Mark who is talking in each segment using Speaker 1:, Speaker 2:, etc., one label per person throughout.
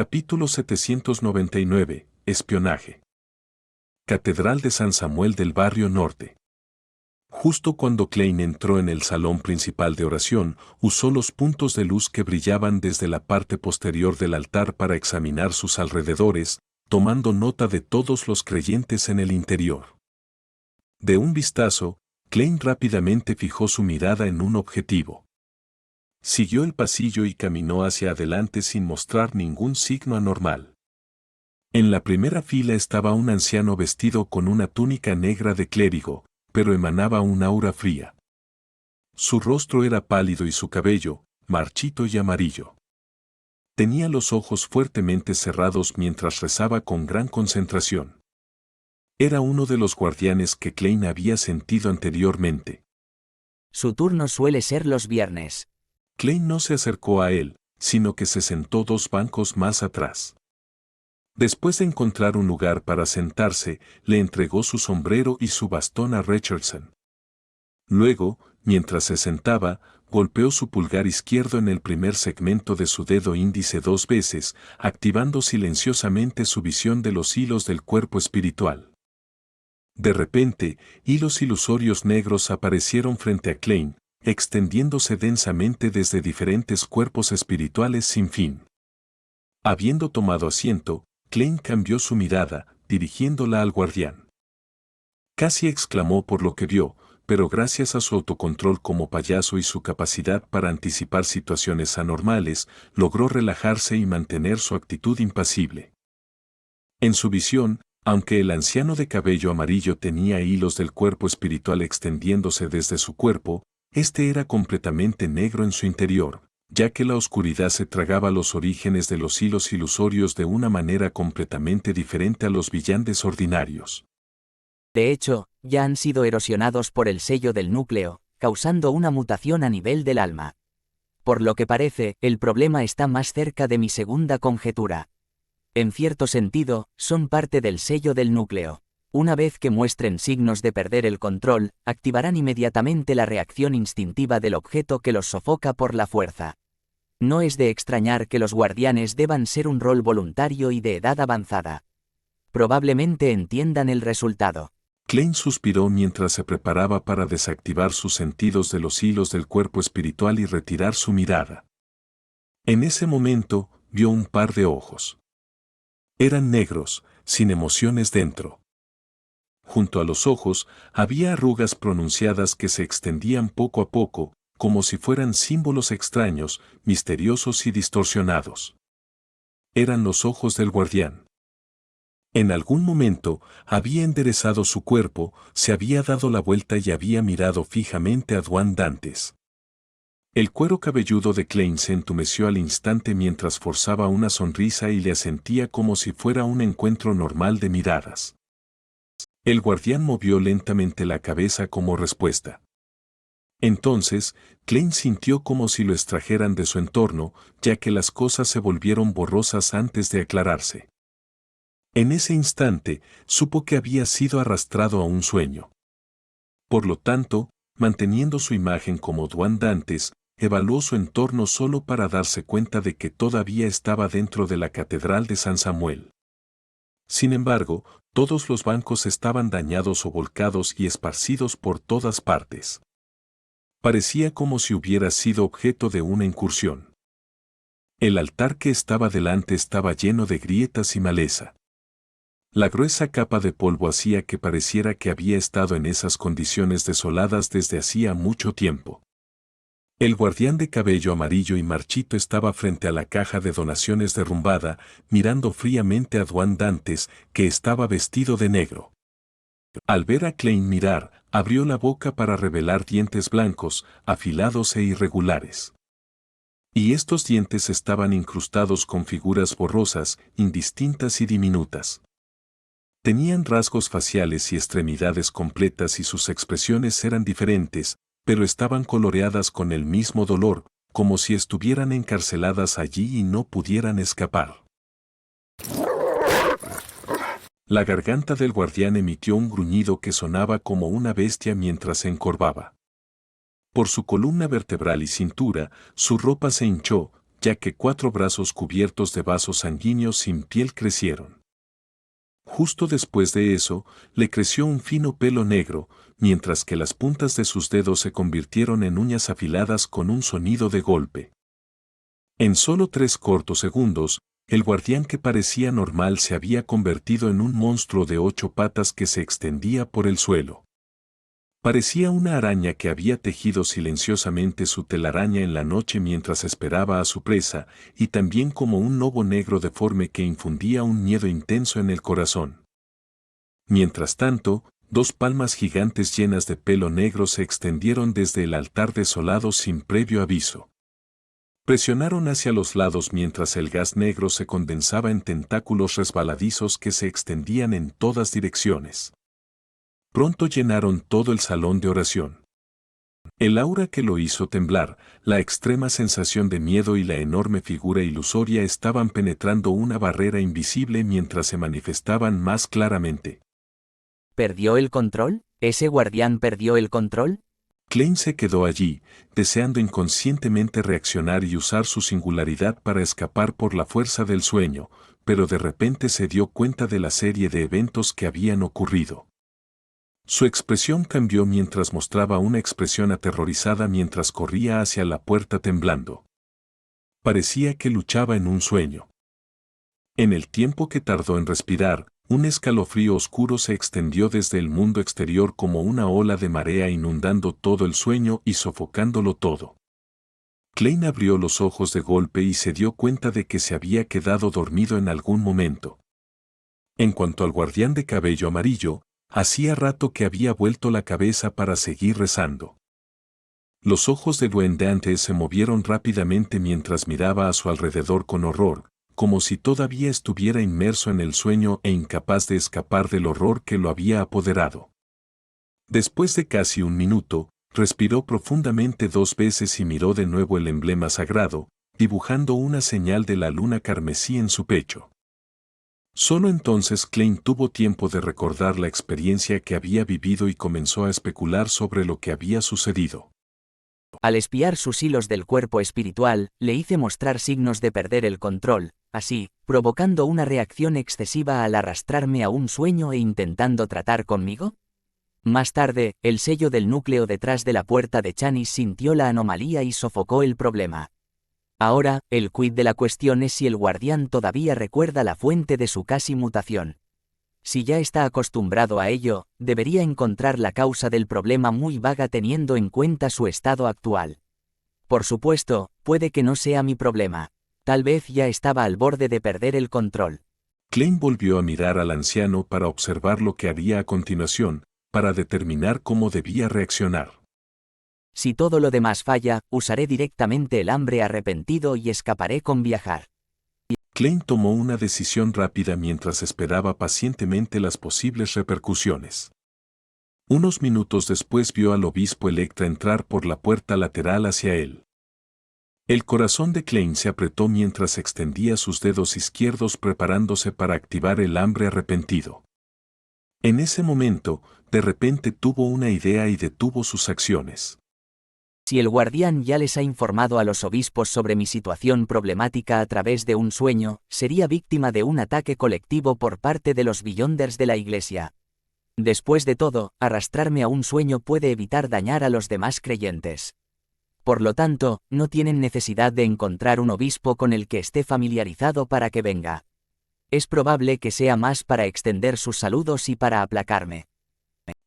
Speaker 1: Capítulo 799. Espionaje. Catedral de San Samuel del Barrio Norte. Justo cuando Klein entró en el salón principal de oración, usó los puntos de luz que brillaban desde la parte posterior del altar para examinar sus alrededores, tomando nota de todos los creyentes en el interior. De un vistazo, Klein rápidamente fijó su mirada en un objetivo. Siguió el pasillo y caminó hacia adelante sin mostrar ningún signo anormal. En la primera fila estaba un anciano vestido con una túnica negra de clérigo, pero emanaba un aura fría. Su rostro era pálido y su cabello, marchito y amarillo. Tenía los ojos fuertemente cerrados mientras rezaba con gran concentración. Era uno de los guardianes que Klein había sentido anteriormente.
Speaker 2: Su turno suele ser los viernes.
Speaker 1: Klein no se acercó a él, sino que se sentó 2 bancos más atrás. Después de encontrar un lugar para sentarse, le entregó su sombrero y su bastón a Richardson. Luego, mientras se sentaba, golpeó su pulgar izquierdo en el primer segmento de su dedo índice 2 veces, activando silenciosamente su visión de los hilos del cuerpo espiritual. De repente, hilos ilusorios negros aparecieron frente a Klein, extendiéndose densamente desde diferentes cuerpos espirituales sin fin. Habiendo tomado asiento, Klein cambió su mirada, dirigiéndola al guardián. Casi exclamó por lo que vio, pero gracias a su autocontrol como payaso y su capacidad para anticipar situaciones anormales, logró relajarse y mantener su actitud impasible. En su visión, aunque el anciano de cabello amarillo tenía hilos del cuerpo espiritual extendiéndose desde su cuerpo, este era completamente negro en su interior, ya que la oscuridad se tragaba los orígenes de los hilos ilusorios de una manera completamente diferente a los brillantes ordinarios.
Speaker 2: De hecho, ya han sido erosionados por el sello del núcleo, causando una mutación a nivel del alma. Por lo que parece, el problema está más cerca de mi segunda conjetura. En cierto sentido, son parte del sello del núcleo. Una vez que muestren signos de perder el control, activarán inmediatamente la reacción instintiva del objeto que los sofoca por la fuerza. No es de extrañar que los guardianes deban ser un rol voluntario y de edad avanzada. Probablemente entiendan el resultado.
Speaker 1: Klein suspiró mientras se preparaba para desactivar sus sentidos de los hilos del cuerpo espiritual y retirar su mirada. En ese momento, vio un par de ojos. Eran negros, sin emociones dentro. Junto a los ojos, había arrugas pronunciadas que se extendían poco a poco, como si fueran símbolos extraños, misteriosos y distorsionados. Eran los ojos del guardián. En algún momento, había enderezado su cuerpo, se había dado la vuelta y había mirado fijamente a Dwan Dantes. El cuero cabelludo de Klein se entumeció al instante mientras forzaba una sonrisa y le asentía como si fuera un encuentro normal de miradas. El guardián movió lentamente la cabeza como respuesta. Entonces, Klein sintió como si lo extrajeran de su entorno, ya que las cosas se volvieron borrosas antes de aclararse. En ese instante, supo que había sido arrastrado a un sueño. Por lo tanto, manteniendo su imagen como Dwan Dantes, evaluó su entorno solo para darse cuenta de que todavía estaba dentro de la Catedral de San Samuel. Sin embargo, todos los bancos estaban dañados o volcados y esparcidos por todas partes. Parecía como si hubiera sido objeto de una incursión. El altar que estaba delante estaba lleno de grietas y maleza. La gruesa capa de polvo hacía que pareciera que había estado en esas condiciones desoladas desde hacía mucho tiempo. El guardián de cabello amarillo y marchito estaba frente a la caja de donaciones derrumbada, mirando fríamente a Dwan Dantes, que estaba vestido de negro. Al ver a Klein mirar, abrió la boca para revelar dientes blancos, afilados e irregulares. Y estos dientes estaban incrustados con figuras borrosas, indistintas y diminutas. Tenían rasgos faciales y extremidades completas y sus expresiones eran diferentes, pero estaban coloreadas con el mismo dolor, como si estuvieran encarceladas allí y no pudieran escapar. La garganta del guardián emitió un gruñido que sonaba como una bestia mientras se encorvaba. Por su columna vertebral y cintura, su ropa se hinchó, ya que 4 brazos cubiertos de vasos sanguíneos sin piel crecieron. Justo después de eso, le creció un fino pelo negro, mientras que las puntas de sus dedos se convirtieron en uñas afiladas con un sonido de golpe. En solo 3 cortos segundos, el guardián que parecía normal se había convertido en un monstruo de 8 patas que se extendía por el suelo. Parecía una araña que había tejido silenciosamente su telaraña en la noche mientras esperaba a su presa, y también como un lobo negro deforme que infundía un miedo intenso en el corazón. Mientras tanto, 2 palmas gigantes llenas de pelo negro se extendieron desde el altar desolado sin previo aviso. Presionaron hacia los lados mientras el gas negro se condensaba en tentáculos resbaladizos que se extendían en todas direcciones. Pronto llenaron todo el salón de oración. El aura que lo hizo temblar, la extrema sensación de miedo y la enorme figura ilusoria estaban penetrando una barrera invisible mientras se manifestaban más claramente.
Speaker 2: ¿Perdió el control? ¿Ese guardián perdió el control?
Speaker 1: Klein se quedó allí, deseando inconscientemente reaccionar y usar su singularidad para escapar por la fuerza del sueño, pero de repente se dio cuenta de la serie de eventos que habían ocurrido. Su expresión cambió mientras mostraba una expresión aterrorizada mientras corría hacia la puerta temblando. Parecía que luchaba en un sueño. En el tiempo que tardó en respirar, un escalofrío oscuro se extendió desde el mundo exterior como una ola de marea inundando todo el sueño y sofocándolo todo. Klein abrió los ojos de golpe y se dio cuenta de que se había quedado dormido en algún momento. En cuanto al guardián de cabello amarillo, hacía rato que había vuelto la cabeza para seguir rezando. Los ojos de Duende se movieron rápidamente mientras miraba a su alrededor con horror, como si todavía estuviera inmerso en el sueño e incapaz de escapar del horror que lo había apoderado. Después de casi un minuto, respiró profundamente 2 veces y miró de nuevo el emblema sagrado, dibujando una señal de la luna carmesí en su pecho. Solo entonces Klein tuvo tiempo de recordar la experiencia que había vivido y comenzó a especular sobre lo que había sucedido.
Speaker 2: Al espiar sus hilos del cuerpo espiritual, le hice mostrar signos de perder el control, así, provocando una reacción excesiva al arrastrarme a un sueño e intentando tratar conmigo. Más tarde, el sello del núcleo detrás de la puerta de Chanis sintió la anomalía y sofocó el problema. Ahora, el quid de la cuestión es si el guardián todavía recuerda la fuente de su casi mutación. Si ya está acostumbrado a ello, debería encontrar la causa del problema muy vaga teniendo en cuenta su estado actual. Por supuesto, puede que no sea mi problema. Tal vez ya estaba al borde de perder el control.
Speaker 1: Klein volvió a mirar al anciano para observar lo que haría a continuación, para determinar cómo debía reaccionar.
Speaker 2: Si todo lo demás falla, usaré directamente el hambre arrepentido y escaparé con viajar.
Speaker 1: Klein tomó una decisión rápida mientras esperaba pacientemente las posibles repercusiones. Unos minutos después vio al obispo Electra entrar por la puerta lateral hacia él. El corazón de Klein se apretó mientras extendía sus dedos izquierdos preparándose para activar el hambre arrepentido. En ese momento, de repente tuvo una idea y detuvo sus acciones.
Speaker 2: Si el guardián ya les ha informado a los obispos sobre mi situación problemática a través de un sueño, sería víctima de un ataque colectivo por parte de los Beyonders de la Iglesia. Después de todo, arrastrarme a un sueño puede evitar dañar a los demás creyentes. Por lo tanto, no tienen necesidad de encontrar un obispo con el que esté familiarizado para que venga. Es probable que sea más para extender sus saludos y para aplacarme.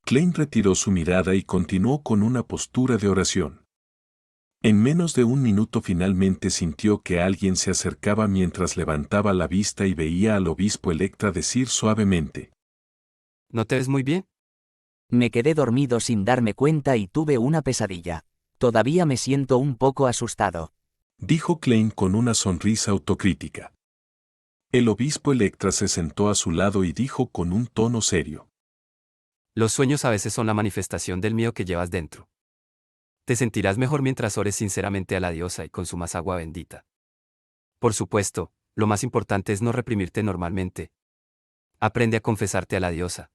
Speaker 1: Klein retiró su mirada y continuó con una postura de oración. En menos de un minuto finalmente sintió que alguien se acercaba mientras levantaba la vista y veía al obispo Electra decir suavemente:
Speaker 3: ¿No te ves muy bien?
Speaker 2: Me quedé dormido sin darme cuenta y tuve una pesadilla. Todavía me siento un poco asustado.
Speaker 1: Dijo Klein con una sonrisa autocrítica. El obispo Electra se sentó a su lado y dijo con un tono serio:
Speaker 3: Los sueños a veces son la manifestación del miedo que llevas dentro. Te sentirás mejor mientras ores sinceramente a la diosa y consumas agua bendita. Por supuesto, lo más importante es no reprimirte normalmente. Aprende a confesarte a la diosa.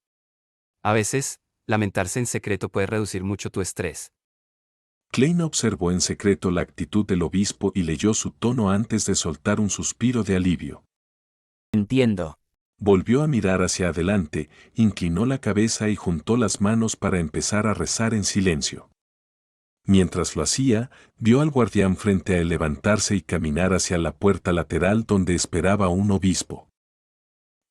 Speaker 3: A veces, lamentarse en secreto puede reducir mucho tu estrés.
Speaker 1: Klein observó en secreto la actitud del obispo y leyó su tono antes de soltar un suspiro de alivio.
Speaker 2: Entiendo.
Speaker 1: Volvió a mirar hacia adelante, inclinó la cabeza y juntó las manos para empezar a rezar en silencio. Mientras lo hacía, vio al guardián frente a él levantarse y caminar hacia la puerta lateral donde esperaba un obispo.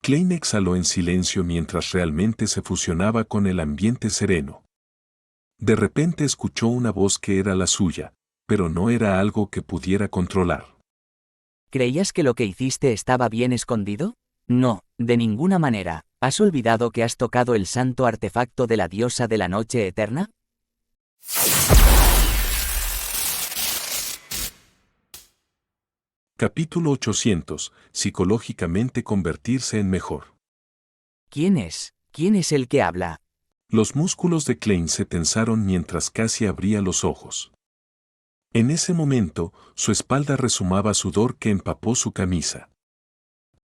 Speaker 1: Klein exhaló en silencio mientras realmente se fusionaba con el ambiente sereno. De repente escuchó una voz que era la suya, pero no era algo que pudiera controlar.
Speaker 2: ¿Creías que lo que hiciste estaba bien escondido? No, de ninguna manera. ¿Has olvidado que has tocado el santo artefacto de la diosa de la noche eterna?
Speaker 1: Capítulo 800. Psicológicamente convertirse en mejor.
Speaker 2: ¿Quién es? ¿Quién es el que habla?
Speaker 1: Los músculos de Klein se tensaron mientras casi abría los ojos. En ese momento, su espalda resumaba sudor que empapó su camisa.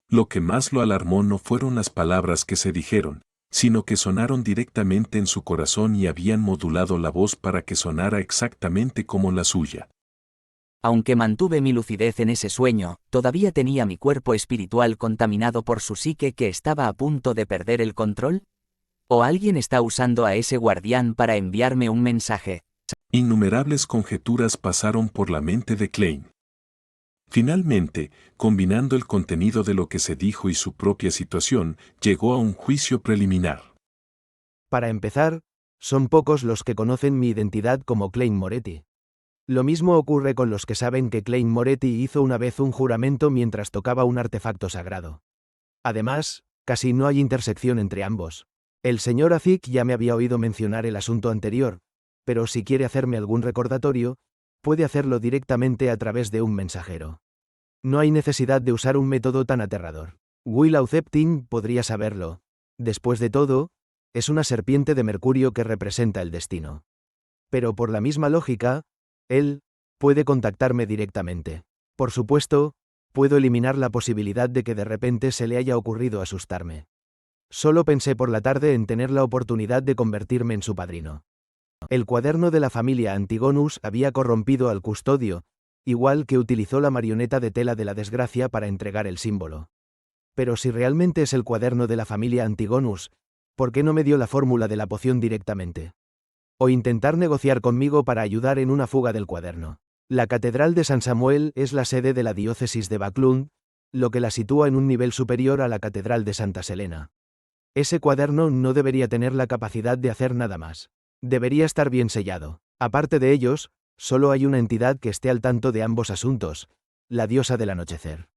Speaker 1: Lo que más lo alarmó no fueron las palabras que se dijeron, sino que sonaron directamente en su corazón y habían modulado la voz para que sonara exactamente como la suya.
Speaker 2: Aunque mantuve mi lucidez en ese sueño, todavía tenía mi cuerpo espiritual contaminado por su psique que estaba a punto de perder el control. ¿O alguien está usando a ese guardián para enviarme un mensaje?
Speaker 1: Innumerables conjeturas pasaron por la mente de Klein. Finalmente, combinando el contenido de lo que se dijo y su propia situación, llegó a un juicio preliminar.
Speaker 4: Para empezar, son pocos los que conocen mi identidad como Klein Moretti. Lo mismo ocurre con los que saben que Klein Moretti hizo una vez un juramento mientras tocaba un artefacto sagrado. Además, casi no hay intersección entre ambos. El señor Azik ya me había oído mencionar el asunto anterior, pero si quiere hacerme algún recordatorio, puede hacerlo directamente a través de un mensajero. No hay necesidad de usar un método tan aterrador. Will Ceptin podría saberlo. Después de todo, es una serpiente de mercurio que representa el destino. Pero por la misma lógica, él puede contactarme directamente. Por supuesto, puedo eliminar la posibilidad de que de repente se le haya ocurrido asustarme. Solo pensé por la tarde en tener la oportunidad de convertirme en su padrino. El cuaderno de la familia Antigonus había corrompido al custodio, igual que utilizó la marioneta de tela de la desgracia para entregar el símbolo. Pero si realmente es el cuaderno de la familia Antigonus, ¿por qué no me dio la fórmula de la poción directamente? O intentar negociar conmigo para ayudar en una fuga del cuaderno. La Catedral de San Samuel es la sede de la diócesis de Baclund, lo que la sitúa en un nivel superior a la Catedral de Santa Selena. Ese cuaderno no debería tener la capacidad de hacer nada más. Debería estar bien sellado. Aparte de ellos, solo hay una entidad que esté al tanto de ambos asuntos, la diosa del anochecer.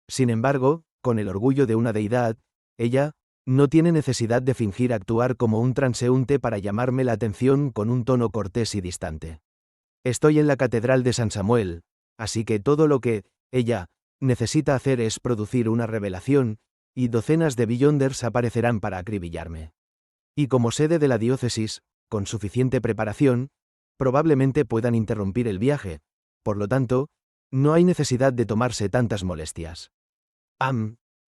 Speaker 4: Sin embargo, con el orgullo de una deidad, ella no tiene necesidad de fingir actuar como un transeúnte para llamarme la atención con un tono cortés y distante. Estoy en la Catedral de San Samuel, así que todo lo que ella necesita hacer es producir una revelación, y docenas de Beyonders aparecerán para acribillarme. Y como sede de la diócesis, con suficiente preparación, probablemente puedan interrumpir el viaje, por lo tanto, no hay necesidad de tomarse tantas molestias.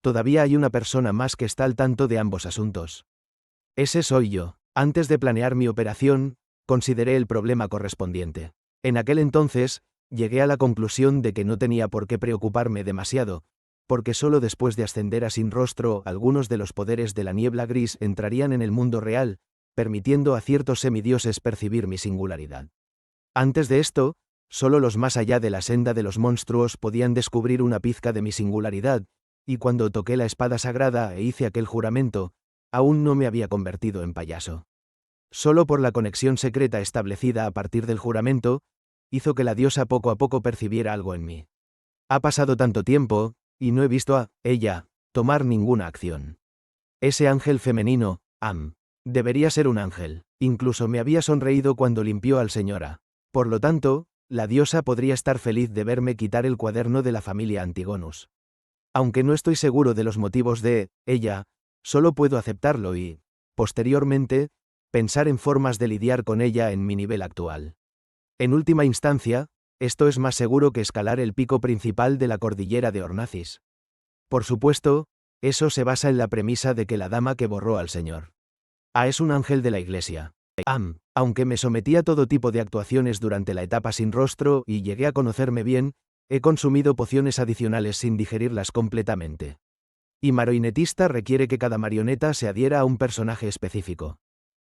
Speaker 4: Todavía hay una persona más que está al tanto de ambos asuntos. Ese soy yo. Antes de planear mi operación, consideré el problema correspondiente. En aquel entonces, llegué a la conclusión de que no tenía por qué preocuparme demasiado, porque solo después de ascender a Sin Rostro, algunos de los poderes de la niebla gris entrarían en el mundo real, permitiendo a ciertos semidioses percibir mi singularidad. Antes de esto, solo los más allá de la senda de los monstruos podían descubrir una pizca de mi singularidad, y cuando toqué la espada sagrada e hice aquel juramento, aún no me había convertido en payaso. Solo por la conexión secreta establecida a partir del juramento, hizo que la diosa poco a poco percibiera algo en mí. Ha pasado tanto tiempo, y no he visto a ella tomar ninguna acción. Ese ángel femenino, debería ser un ángel. Incluso me había sonreído cuando limpió al señora. Por lo tanto, la diosa podría estar feliz de verme quitar el cuaderno de la familia Antigonus. Aunque no estoy seguro de los motivos de ella, solo puedo aceptarlo y, posteriormente, pensar en formas de lidiar con ella en mi nivel actual. En última instancia, esto es más seguro que escalar el pico principal de la cordillera de Ornacis. Por supuesto, eso se basa en la premisa de que la dama que borró al señor es un ángel de la iglesia. Aunque me sometí a todo tipo de actuaciones durante la etapa sin rostro y llegué a conocerme bien, he consumido pociones adicionales sin digerirlas completamente. Y marionetista requiere que cada marioneta se adhiera a un personaje específico.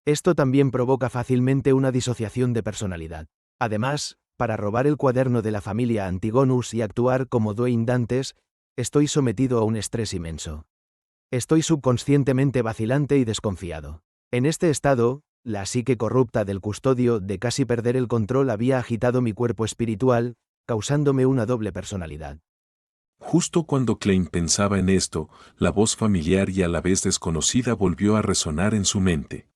Speaker 4: Esto también provoca fácilmente una disociación de personalidad. Además, para robar el cuaderno de la familia Antigonus y actuar como Dwayne Dantes, estoy sometido a un estrés inmenso. Estoy subconscientemente vacilante y desconfiado. En este estado, la psique corrupta del custodio de casi perder el control había agitado mi cuerpo espiritual, causándome una doble personalidad.
Speaker 1: Justo cuando Klein pensaba en esto, la voz familiar y a la vez desconocida volvió a resonar en su mente.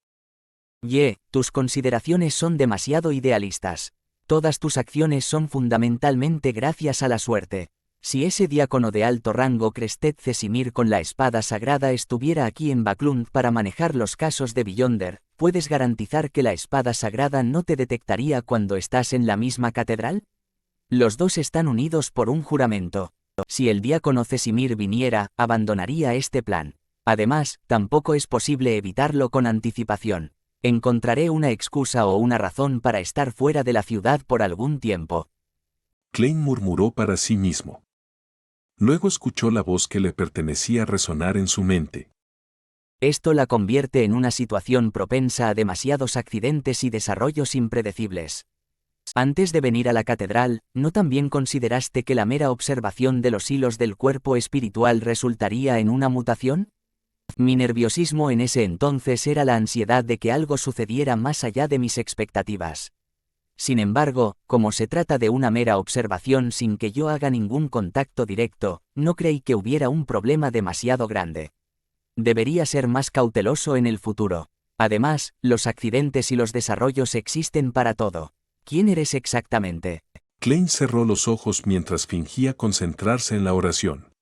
Speaker 2: Tus consideraciones son demasiado idealistas. Todas tus acciones son fundamentalmente gracias a la suerte. Si ese diácono de alto rango Crested Cesimir con la espada sagrada estuviera aquí en Backlund para manejar los casos de Beyonder, ¿puedes garantizar que la espada sagrada no te detectaría cuando estás en la misma catedral? Los dos están unidos por un juramento. Si el diácono Cesimir viniera, abandonaría este plan. Además, tampoco es posible evitarlo con anticipación. Encontraré una excusa o una razón para estar fuera de la ciudad por algún tiempo.
Speaker 1: Klein murmuró para sí mismo. Luego escuchó la voz que le pertenecía resonar en su mente.
Speaker 2: Esto la convierte en una situación propensa a demasiados accidentes y desarrollos impredecibles. Antes de venir a la catedral, ¿no también consideraste que la mera observación de los hilos del cuerpo espiritual resultaría en una mutación? Mi nerviosismo en ese entonces era la ansiedad de que algo sucediera más allá de mis expectativas. Sin embargo, como se trata de una mera observación sin que yo haga ningún contacto directo, no creí que hubiera un problema demasiado grande. Debería ser más cauteloso en el futuro. Además, los accidentes y los desarrollos existen para todo. ¿Quién eres exactamente?
Speaker 1: Klein cerró los ojos mientras fingía concentrarse en la oración.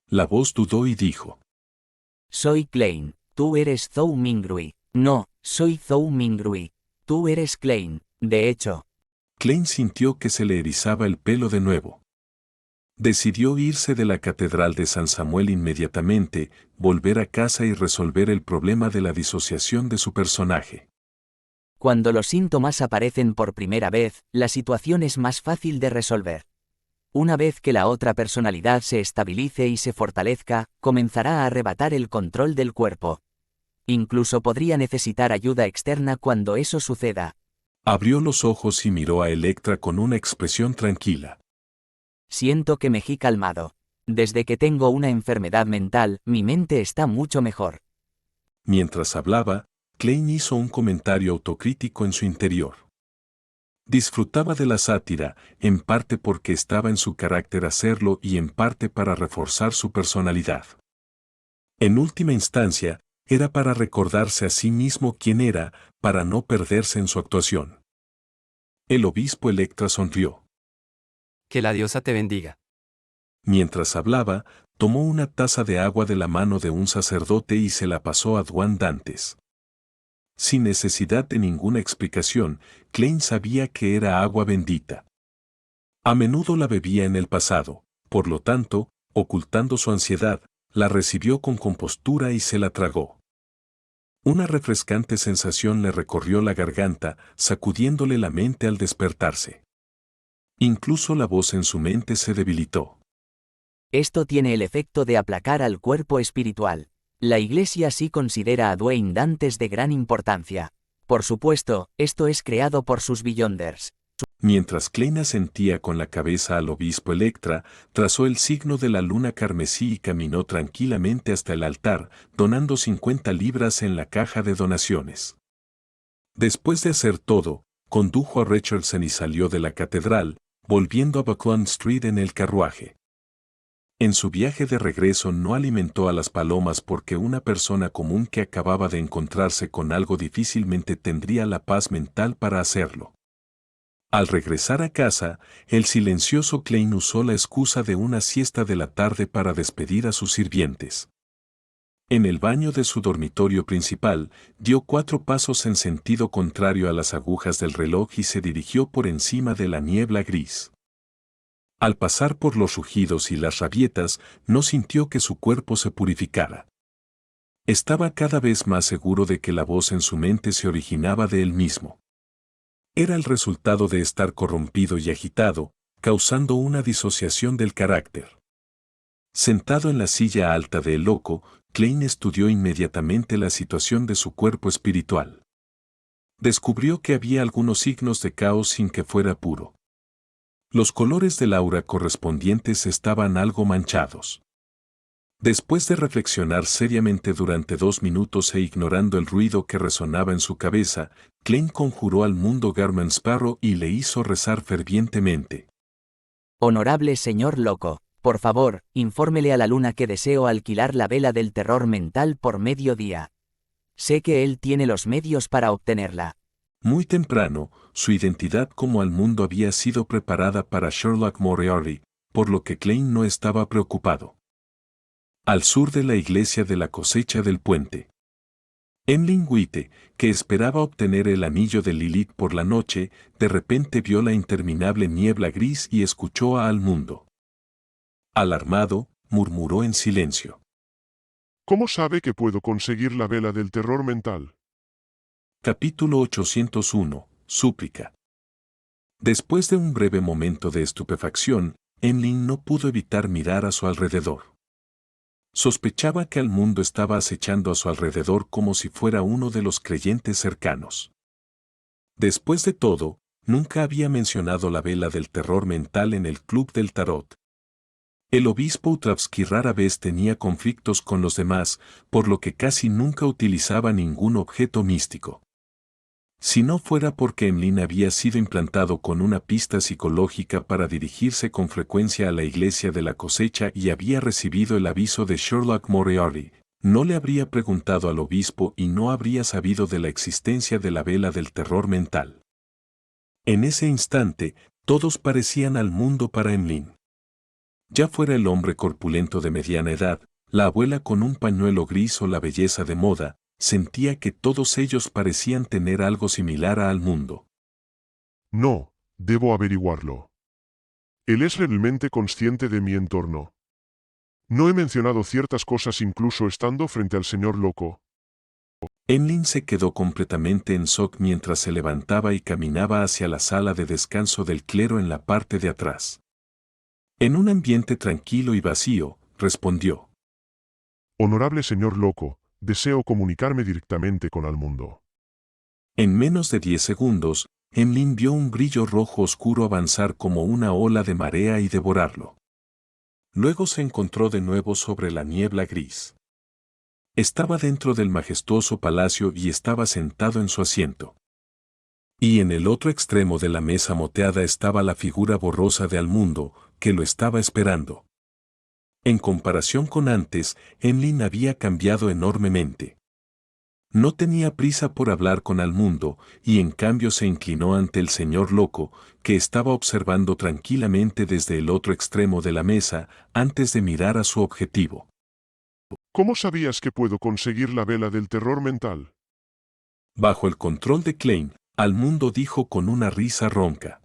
Speaker 1: La voz dudó y dijo.
Speaker 2: Soy Klein. Tú eres Zhou Mingrui. No, soy Zhou Mingrui. Tú eres Klein. De hecho.
Speaker 1: Klein sintió que se le erizaba el pelo de nuevo. Decidió irse de la catedral de San Samuel inmediatamente, volver a casa y resolver el problema de la disociación de su personaje.
Speaker 2: Cuando los síntomas aparecen por primera vez, la situación es más fácil de resolver. Una vez que la otra personalidad se estabilice y se fortalezca, comenzará a arrebatar el control del cuerpo. Incluso podría necesitar ayuda externa cuando eso suceda.
Speaker 1: Abrió los ojos y miró a Electra con una expresión tranquila.
Speaker 2: Siento que me he calmado. Desde que tengo una enfermedad mental, mi mente está mucho mejor.
Speaker 1: Mientras hablaba, Klein hizo un comentario autocrítico en su interior. Disfrutaba de la sátira, en parte porque estaba en su carácter hacerlo y en parte para reforzar su personalidad. En última instancia, era para recordarse a sí mismo quién era, para no perderse en su actuación. El obispo Electra sonrió.
Speaker 3: Que la diosa te bendiga.
Speaker 1: Mientras hablaba, tomó una taza de agua de la mano de un sacerdote y se la pasó a Dwayne Dantes. Sin necesidad de ninguna explicación, Klein sabía que era agua bendita. A menudo la bebía en el pasado, por lo tanto, ocultando su ansiedad, la recibió con compostura y se la tragó. Una refrescante sensación le recorrió la garganta, sacudiéndole la mente al despertarse. Incluso la voz en su mente se debilitó.
Speaker 2: Esto tiene el efecto de aplacar al cuerpo espiritual. La Iglesia sí considera a Dwayne Dantes de gran importancia. Por supuesto, esto es creado por sus Beyonders.
Speaker 1: Mientras Klein asentía con la cabeza al obispo Electra, trazó el signo de la luna carmesí y caminó tranquilamente hasta el altar, donando 50 libras en la caja de donaciones. Después de hacer todo, condujo a Richardson y salió de la catedral, volviendo a Buckland Street en el carruaje. En su viaje de regreso no alimentó a las palomas porque una persona común que acababa de encontrarse con algo difícilmente tendría la paz mental para hacerlo. Al regresar a casa, el silencioso Klein usó la excusa de una siesta de la tarde para despedir a sus sirvientes. En el baño de su dormitorio principal, dio 4 pasos en sentido contrario a las agujas del reloj y se dirigió por encima de la niebla gris. Al pasar por los rugidos y las rabietas, no sintió que su cuerpo se purificara. Estaba cada vez más seguro de que la voz en su mente se originaba de él mismo. Era el resultado de estar corrompido y agitado, causando una disociación del carácter. Sentado en la silla alta de El Loco, Klein estudió inmediatamente la situación de su cuerpo espiritual. Descubrió que había algunos signos de caos sin que fuera puro. Los colores del aura correspondientes estaban algo manchados. Después de reflexionar seriamente durante 2 minutos e ignorando el ruido que resonaba en su cabeza, Klein conjuró al mundo Garman Sparrow y le hizo rezar fervientemente.
Speaker 2: Honorable señor Loco, por favor, infórmele a la luna que deseo alquilar la vela del terror mental por mediodía. Sé que él tiene los medios para obtenerla.
Speaker 1: Muy temprano, su identidad como al mundo había sido preparada para Sherlock Moriarty, por lo que Klein no estaba preocupado. Al sur de la iglesia de la cosecha del puente. Emlyn Witte, que esperaba obtener el anillo de Lilith por la noche, de repente vio la interminable niebla gris y escuchó a Al Mundo. Alarmado, murmuró en silencio.
Speaker 5: ¿Cómo sabe que puedo conseguir la vela del terror mental?
Speaker 1: Capítulo 801. Súplica. Después de un breve momento de estupefacción, Emlyn no pudo evitar mirar a su alrededor. Sospechaba que Al Mundo estaba acechando a su alrededor como si fuera uno de los creyentes cercanos. Después de todo, nunca había mencionado la vela del terror mental en el club del tarot. El obispo Utravsky rara vez tenía conflictos con los demás, por lo que casi nunca utilizaba ningún objeto místico. Si no fuera porque Emlyn había sido implantado con una pista psicológica para dirigirse con frecuencia a la iglesia de la cosecha y había recibido el aviso de Sherlock Moriarty, no le habría preguntado al obispo y no habría sabido de la existencia de la vela del terror mental. En ese instante, todos parecían Al Mundo para Emlyn. Ya fuera el hombre corpulento de mediana edad, la abuela con un pañuelo gris o la belleza de moda, sentía que todos ellos parecían tener algo similar a Al Mundo.
Speaker 5: No, debo averiguarlo. Él es realmente consciente de mi entorno. No he mencionado ciertas cosas incluso estando frente al señor Loco.
Speaker 1: Emlyn se quedó completamente en shock mientras se levantaba y caminaba hacia la sala de descanso del clero en la parte de atrás. En un ambiente tranquilo y vacío, respondió.
Speaker 5: Honorable señor Loco, deseo comunicarme directamente con Al Mundo.
Speaker 1: En menos de 10 segundos, Emlyn vio un brillo rojo oscuro avanzar como una ola de marea y devorarlo. Luego se encontró de nuevo sobre la niebla gris. Estaba dentro del majestuoso palacio y estaba sentado en su asiento. Y en el otro extremo de la mesa moteada estaba la figura borrosa de Al Mundo, que lo estaba esperando. En comparación con antes, Emlyn había cambiado enormemente. No tenía prisa por hablar con Al Mundo, y en cambio se inclinó ante el señor Loco, que estaba observando tranquilamente desde el otro extremo de la mesa, antes de mirar a su objetivo.
Speaker 5: ¿Cómo sabías que puedo conseguir la vela del terror mental?
Speaker 1: Bajo el control de Klein, Al Mundo dijo con una risa ronca.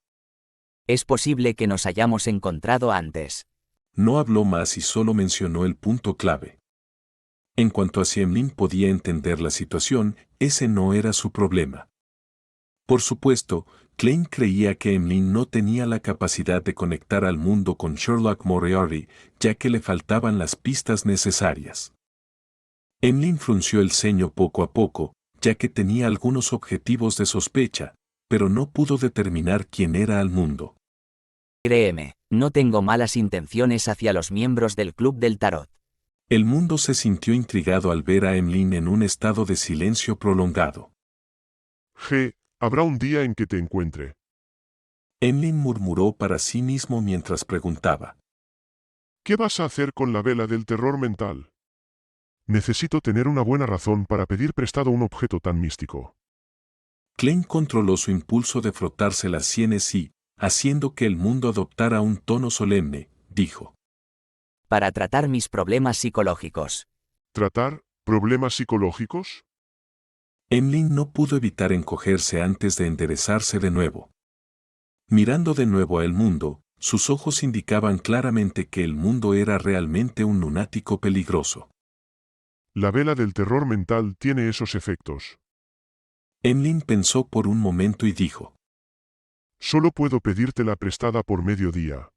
Speaker 2: Es posible que nos hayamos encontrado antes.
Speaker 1: No habló más y solo mencionó el punto clave. En cuanto a si Emlyn podía entender la situación, ese no era su problema. Por supuesto, Klein creía que Emlyn no tenía la capacidad de conectar Al Mundo con Sherlock Moriarty, ya que le faltaban las pistas necesarias. Emlyn frunció el ceño poco a poco, ya que tenía algunos objetivos de sospecha, pero no pudo determinar quién era Al Mundo.
Speaker 2: Créeme, no tengo malas intenciones hacia los miembros del Club del Tarot.
Speaker 1: El Mundo se sintió intrigado al ver a Emlyn en un estado de silencio prolongado.
Speaker 5: Habrá un día en que te encuentre.
Speaker 1: Emlyn murmuró para sí mismo mientras preguntaba.
Speaker 5: ¿Qué vas a hacer con la vela del terror mental? Necesito tener una buena razón para pedir prestado un objeto tan místico.
Speaker 1: Klein controló su impulso de frotarse las sienes y, haciendo que el Mundo adoptara un tono solemne, dijo.
Speaker 2: Para tratar mis problemas psicológicos.
Speaker 5: ¿Tratar problemas psicológicos?
Speaker 1: Emlyn no pudo evitar encogerse antes de enderezarse de nuevo. Mirando de nuevo a El Mundo, sus ojos indicaban claramente que El Mundo era realmente un lunático peligroso.
Speaker 5: La vela del terror mental tiene esos efectos.
Speaker 1: Emlyn pensó por un momento y dijo:
Speaker 5: Solo puedo pedírtela prestada por mediodía.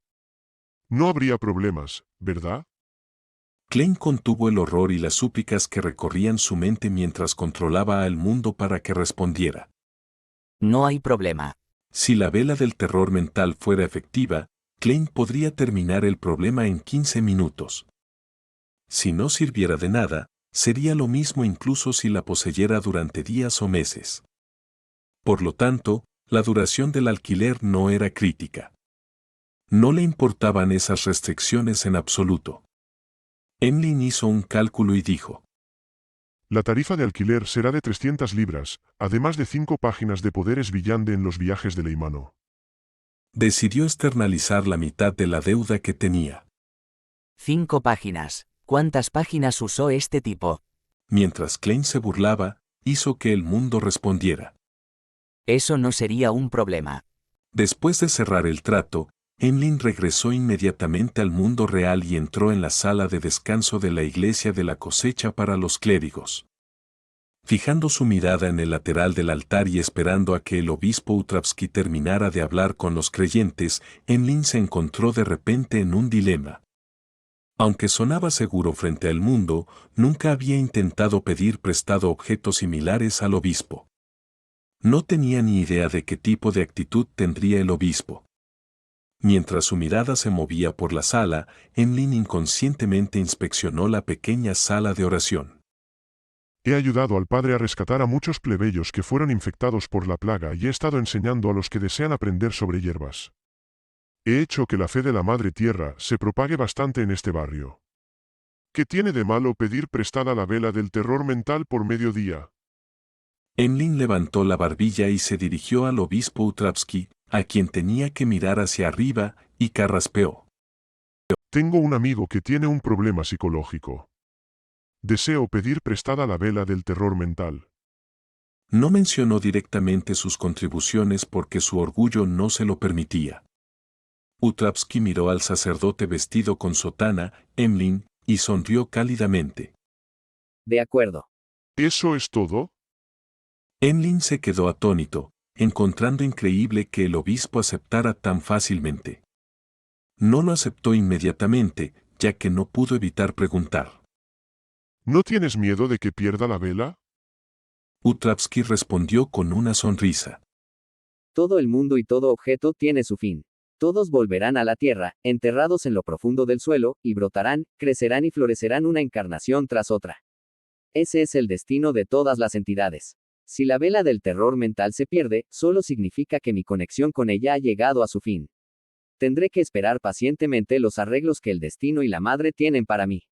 Speaker 5: No habría problemas, ¿verdad?
Speaker 1: Klein contuvo el horror y las súplicas que recorrían su mente mientras controlaba al mundo para que respondiera.
Speaker 2: No hay problema.
Speaker 1: Si la vela del terror mental fuera efectiva, Klein podría terminar el problema en 15 minutos. Si no sirviera de nada, sería lo mismo incluso si la poseyera durante días o meses. Por lo tanto, la duración del alquiler no era crítica. No le importaban esas restricciones en absoluto. Emlyn hizo un cálculo y dijo:
Speaker 5: La tarifa de alquiler será de 300 libras, además de 5 páginas de poderes Villande en los viajes de Leimano.
Speaker 1: Decidió externalizar la mitad de la deuda que tenía.
Speaker 2: 5 páginas. ¿Cuántas páginas usó este tipo?
Speaker 1: Mientras Klein se burlaba, hizo que el mundo respondiera.
Speaker 2: Eso no sería un problema.
Speaker 1: Después de cerrar el trato, Emlyn regresó inmediatamente al mundo real y entró en la sala de descanso de la iglesia de la cosecha para los clérigos. Fijando su mirada en el lateral del altar y esperando a que el obispo Utravsky terminara de hablar con los creyentes, Emlyn se encontró de repente en un dilema. Aunque sonaba seguro frente al mundo, nunca había intentado pedir prestado objetos similares al obispo. No tenía ni idea de qué tipo de actitud tendría el obispo. Mientras su mirada se movía por la sala, Emlyn inconscientemente inspeccionó la pequeña sala de oración.
Speaker 5: He ayudado al padre a rescatar a muchos plebeyos que fueron infectados por la plaga y he estado enseñando a los que desean aprender sobre hierbas. He hecho que la fe de la Madre Tierra se propague bastante en este barrio. ¿Qué tiene de malo pedir prestada la vela del terror mental por mediodía?
Speaker 1: Emlyn levantó la barbilla y se dirigió al obispo Utravsky, a quien tenía que mirar hacia arriba, y carraspeó.
Speaker 5: Tengo un amigo que tiene un problema psicológico. Deseo pedir prestada la vela del terror mental.
Speaker 1: No mencionó directamente sus contribuciones porque su orgullo no se lo permitía. Utravsky miró al sacerdote vestido con sotana, Emlyn, y sonrió cálidamente.
Speaker 2: De acuerdo.
Speaker 5: ¿Eso es todo?
Speaker 1: Emlyn se quedó atónito, encontrando increíble que el obispo aceptara tan fácilmente. No lo aceptó inmediatamente, ya que no pudo evitar preguntar.
Speaker 5: ¿No tienes miedo de que pierda la vela?
Speaker 1: Utravsky respondió con una sonrisa.
Speaker 2: Todo el mundo y todo objeto tiene su fin. Todos volverán a la tierra, enterrados en lo profundo del suelo, y brotarán, crecerán y florecerán una encarnación tras otra. Ese es el destino de todas las entidades. Si la vela del terror mental se pierde, solo significa que mi conexión con ella ha llegado a su fin. Tendré que esperar pacientemente los arreglos que el destino y la madre tienen para mí.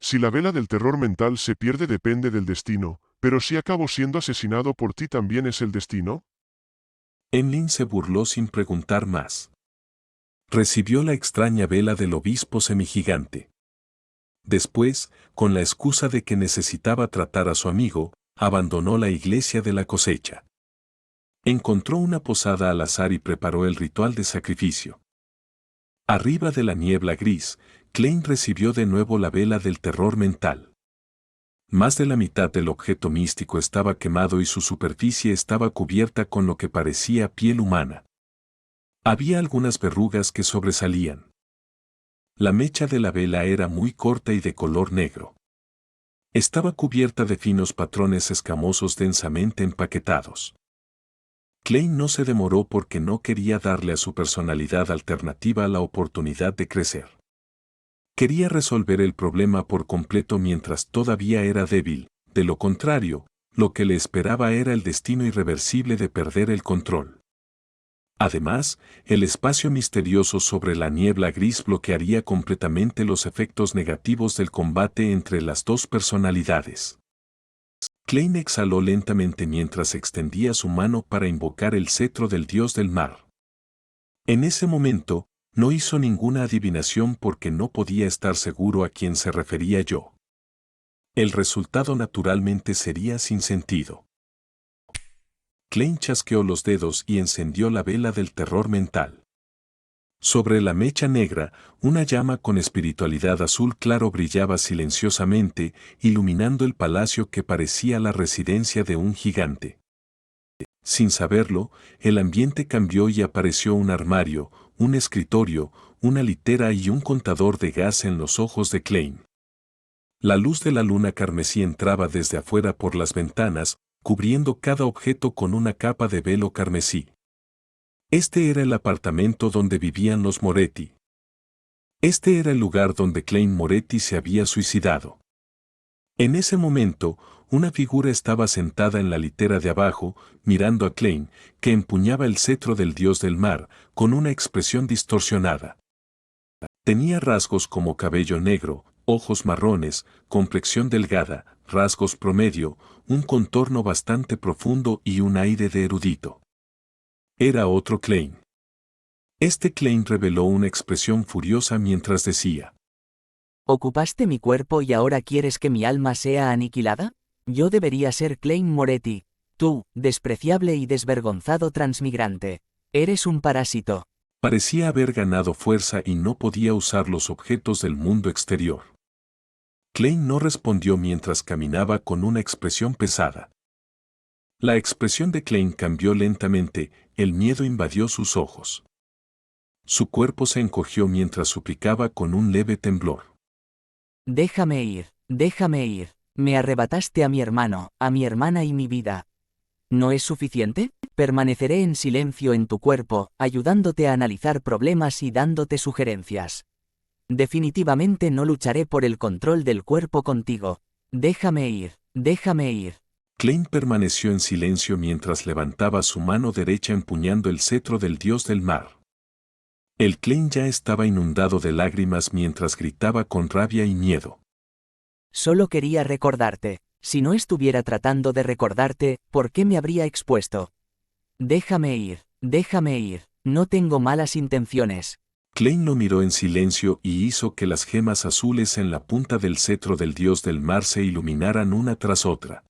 Speaker 5: Si la vela del terror mental se pierde depende del destino, pero si acabo siendo asesinado por ti también es el destino.
Speaker 1: Emlyn se burló sin preguntar más. Recibió la extraña vela del obispo semigigante. Después, con la excusa de que necesitaba tratar a su amigo, abandonó la iglesia de la cosecha. Encontró una posada al azar y preparó el ritual de sacrificio. Arriba de la niebla gris, Klein recibió de nuevo la vela del terror mental. Más de la mitad del objeto místico estaba quemado y su superficie estaba cubierta con lo que parecía piel humana. Había algunas verrugas que sobresalían. La mecha de la vela era muy corta y de color negro. Estaba cubierta de finos patrones escamosos densamente empaquetados. Klein no se demoró porque no quería darle a su personalidad alternativa la oportunidad de crecer. Quería resolver el problema por completo mientras todavía era débil, de lo contrario, lo que le esperaba era el destino irreversible de perder el control. Además, el espacio misterioso sobre la niebla gris bloquearía completamente los efectos negativos del combate entre las dos personalidades. Klein exhaló lentamente mientras extendía su mano para invocar el cetro del dios del mar. En ese momento, no hizo ninguna adivinación porque no podía estar seguro a quién se refería yo. El resultado naturalmente sería sin sentido. Klein chasqueó los dedos y encendió la vela del terror mental. Sobre la mecha negra, una llama con espiritualidad azul claro brillaba silenciosamente, iluminando el palacio que parecía la residencia de un gigante. Sin saberlo, el ambiente cambió y apareció un armario, un escritorio, una litera y un contador de gas en los ojos de Klein. La luz de la luna carmesí entraba desde afuera por las ventanas, cubriendo cada objeto con una capa de velo carmesí. Este era el apartamento donde vivían los Moretti. Este era el lugar donde Klein Moretti se había suicidado. En ese momento, una figura estaba sentada en la litera de abajo, mirando a Klein, que empuñaba el cetro del dios del mar, con una expresión distorsionada. Tenía rasgos como cabello negro, ojos marrones, complexión delgada, rasgos promedio, un contorno bastante profundo y un aire de erudito. Era otro Klein. Este Klein reveló una expresión furiosa mientras decía:
Speaker 2: ¿Ocupaste mi cuerpo y ahora quieres que mi alma sea aniquilada? Yo debería ser Klein Moretti. Tú, despreciable y desvergonzado transmigrante. Eres un parásito.
Speaker 1: Parecía haber ganado fuerza y no podía usar los objetos del mundo exterior. Klein no respondió mientras caminaba con una expresión pesada. La expresión de Klein cambió lentamente, el miedo invadió sus ojos. Su cuerpo se encogió mientras suplicaba con un leve temblor.
Speaker 2: Déjame ir, déjame ir. Me arrebataste a mi hermano, a mi hermana y mi vida. ¿No es suficiente? Permaneceré en silencio en tu cuerpo, ayudándote a analizar problemas y dándote sugerencias. Definitivamente no lucharé por el control del cuerpo contigo. Déjame ir, déjame ir.
Speaker 1: Klein permaneció en silencio mientras levantaba su mano derecha empuñando el cetro del dios del mar. El Klein ya estaba inundado de lágrimas mientras gritaba con rabia y miedo.
Speaker 2: Solo quería recordarte. Si no estuviera tratando de recordarte, ¿por qué me habría expuesto? Déjame ir, no tengo malas intenciones.
Speaker 1: Klein lo miró en silencio y hizo que las gemas azules en la punta del cetro del dios del mar se iluminaran una tras otra.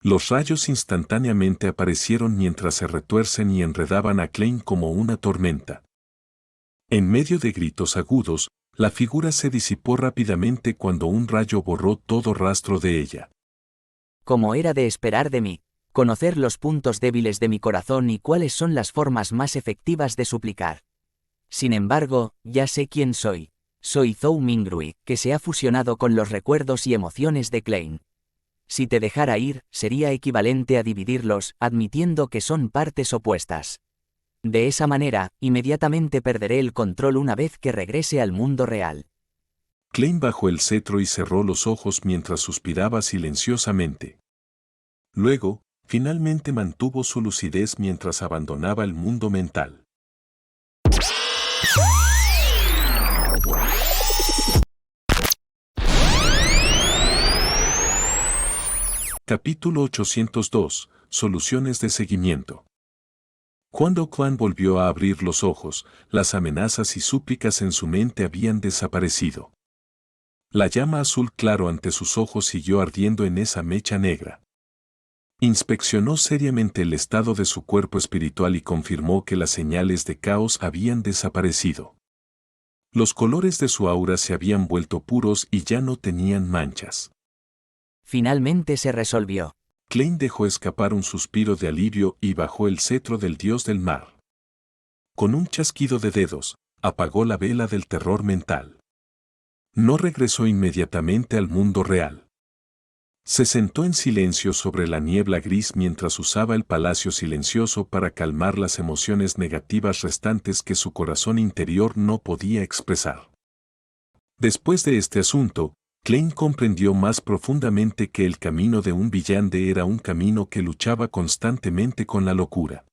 Speaker 1: Los rayos instantáneamente aparecieron mientras se retuercen y enredaban a Klein como una tormenta. En medio de gritos agudos, la figura se disipó rápidamente cuando un rayo borró todo rastro de ella.
Speaker 2: Como era de esperar de mí, conocer los puntos débiles de mi corazón y cuáles son las formas más efectivas de suplicar. Sin embargo, ya sé quién soy. Soy Zhou Mingrui, que se ha fusionado con los recuerdos y emociones de Klein. Si te dejara ir, sería equivalente a dividirlos, admitiendo que son partes opuestas. De esa manera, inmediatamente perderé el control una vez que regrese al mundo real.
Speaker 1: Klein bajó el cetro y cerró los ojos mientras suspiraba silenciosamente. Luego, finalmente mantuvo su lucidez mientras abandonaba el mundo mental. Capítulo 802. Soluciones de seguimiento. Cuando Klein volvió a abrir los ojos, las amenazas y súplicas en su mente habían desaparecido. La llama azul claro ante sus ojos siguió ardiendo en esa mecha negra. Inspeccionó seriamente el estado de su cuerpo espiritual y confirmó que las señales de caos habían desaparecido. Los colores de su aura se habían vuelto puros y ya no tenían manchas.
Speaker 2: Finalmente se resolvió.
Speaker 1: Klein dejó escapar un suspiro de alivio y bajó el cetro del dios del mar. Con un chasquido de dedos, apagó la vela del terror mental. No regresó inmediatamente al mundo real. Se sentó en silencio sobre la niebla gris mientras usaba el palacio silencioso para calmar las emociones negativas restantes que su corazón interior no podía expresar. Después de este asunto, Klein comprendió más profundamente que el camino de un villande era un camino que luchaba constantemente con la locura.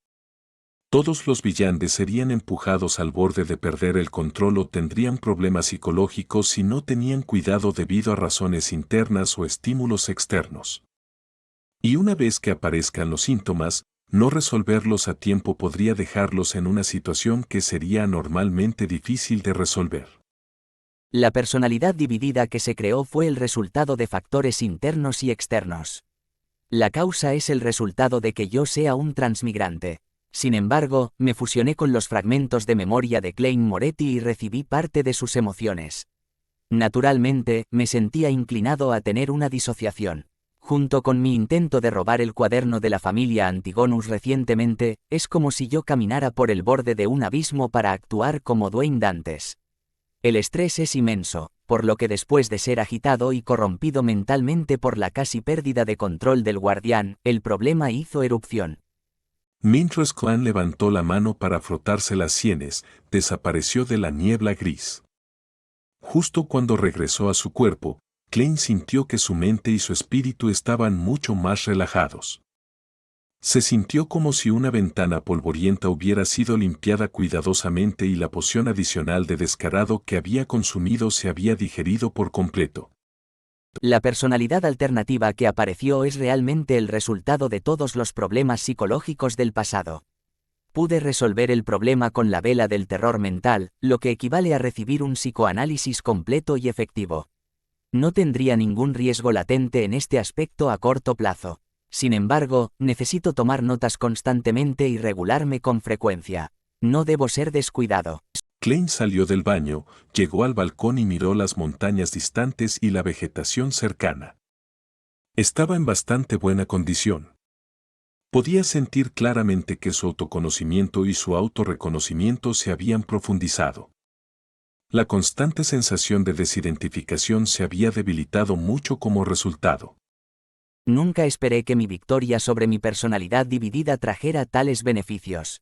Speaker 1: Todos los villandes serían empujados al borde de perder el control o tendrían problemas psicológicos si no tenían cuidado debido a razones internas o estímulos externos. Y una vez que aparezcan los síntomas, no resolverlos a tiempo podría dejarlos en una situación que sería anormalmente difícil de resolver.
Speaker 2: La personalidad dividida que se creó fue el resultado de factores internos y externos. La causa es el resultado de que yo sea un transmigrante. Sin embargo, me fusioné con los fragmentos de memoria de Klein Moretti y recibí parte de sus emociones. Naturalmente, me sentía inclinado a tener una disociación. Junto con mi intento de robar el cuaderno de la familia Antigonus recientemente, es como si yo caminara por el borde de un abismo para actuar como Dwayne Dantes. El estrés es inmenso, por lo que después de ser agitado y corrompido mentalmente por la casi pérdida de control del guardián, el problema hizo erupción.
Speaker 1: Mientras Clan levantó la mano para frotarse las sienes, desapareció de la niebla gris. Justo cuando regresó a su cuerpo, Klein sintió que su mente y su espíritu estaban mucho más relajados. Se sintió como si una ventana polvorienta hubiera sido limpiada cuidadosamente y la poción adicional de descarado que había consumido se había digerido por completo.
Speaker 2: La personalidad alternativa que apareció es realmente el resultado de todos los problemas psicológicos del pasado. Pude resolver el problema con la vela del terror mental, lo que equivale a recibir un psicoanálisis completo y efectivo. No tendría ningún riesgo latente en este aspecto a corto plazo. Sin embargo, necesito tomar notas constantemente y regularme con frecuencia. No debo ser descuidado.
Speaker 1: Klein salió del baño, llegó al balcón y miró las montañas distantes y la vegetación cercana. Estaba en bastante buena condición. Podía sentir claramente que su autoconocimiento y su autorreconocimiento se habían profundizado. La constante sensación de desidentificación se había debilitado mucho como resultado.
Speaker 2: Nunca esperé que mi victoria sobre mi personalidad dividida trajera tales beneficios.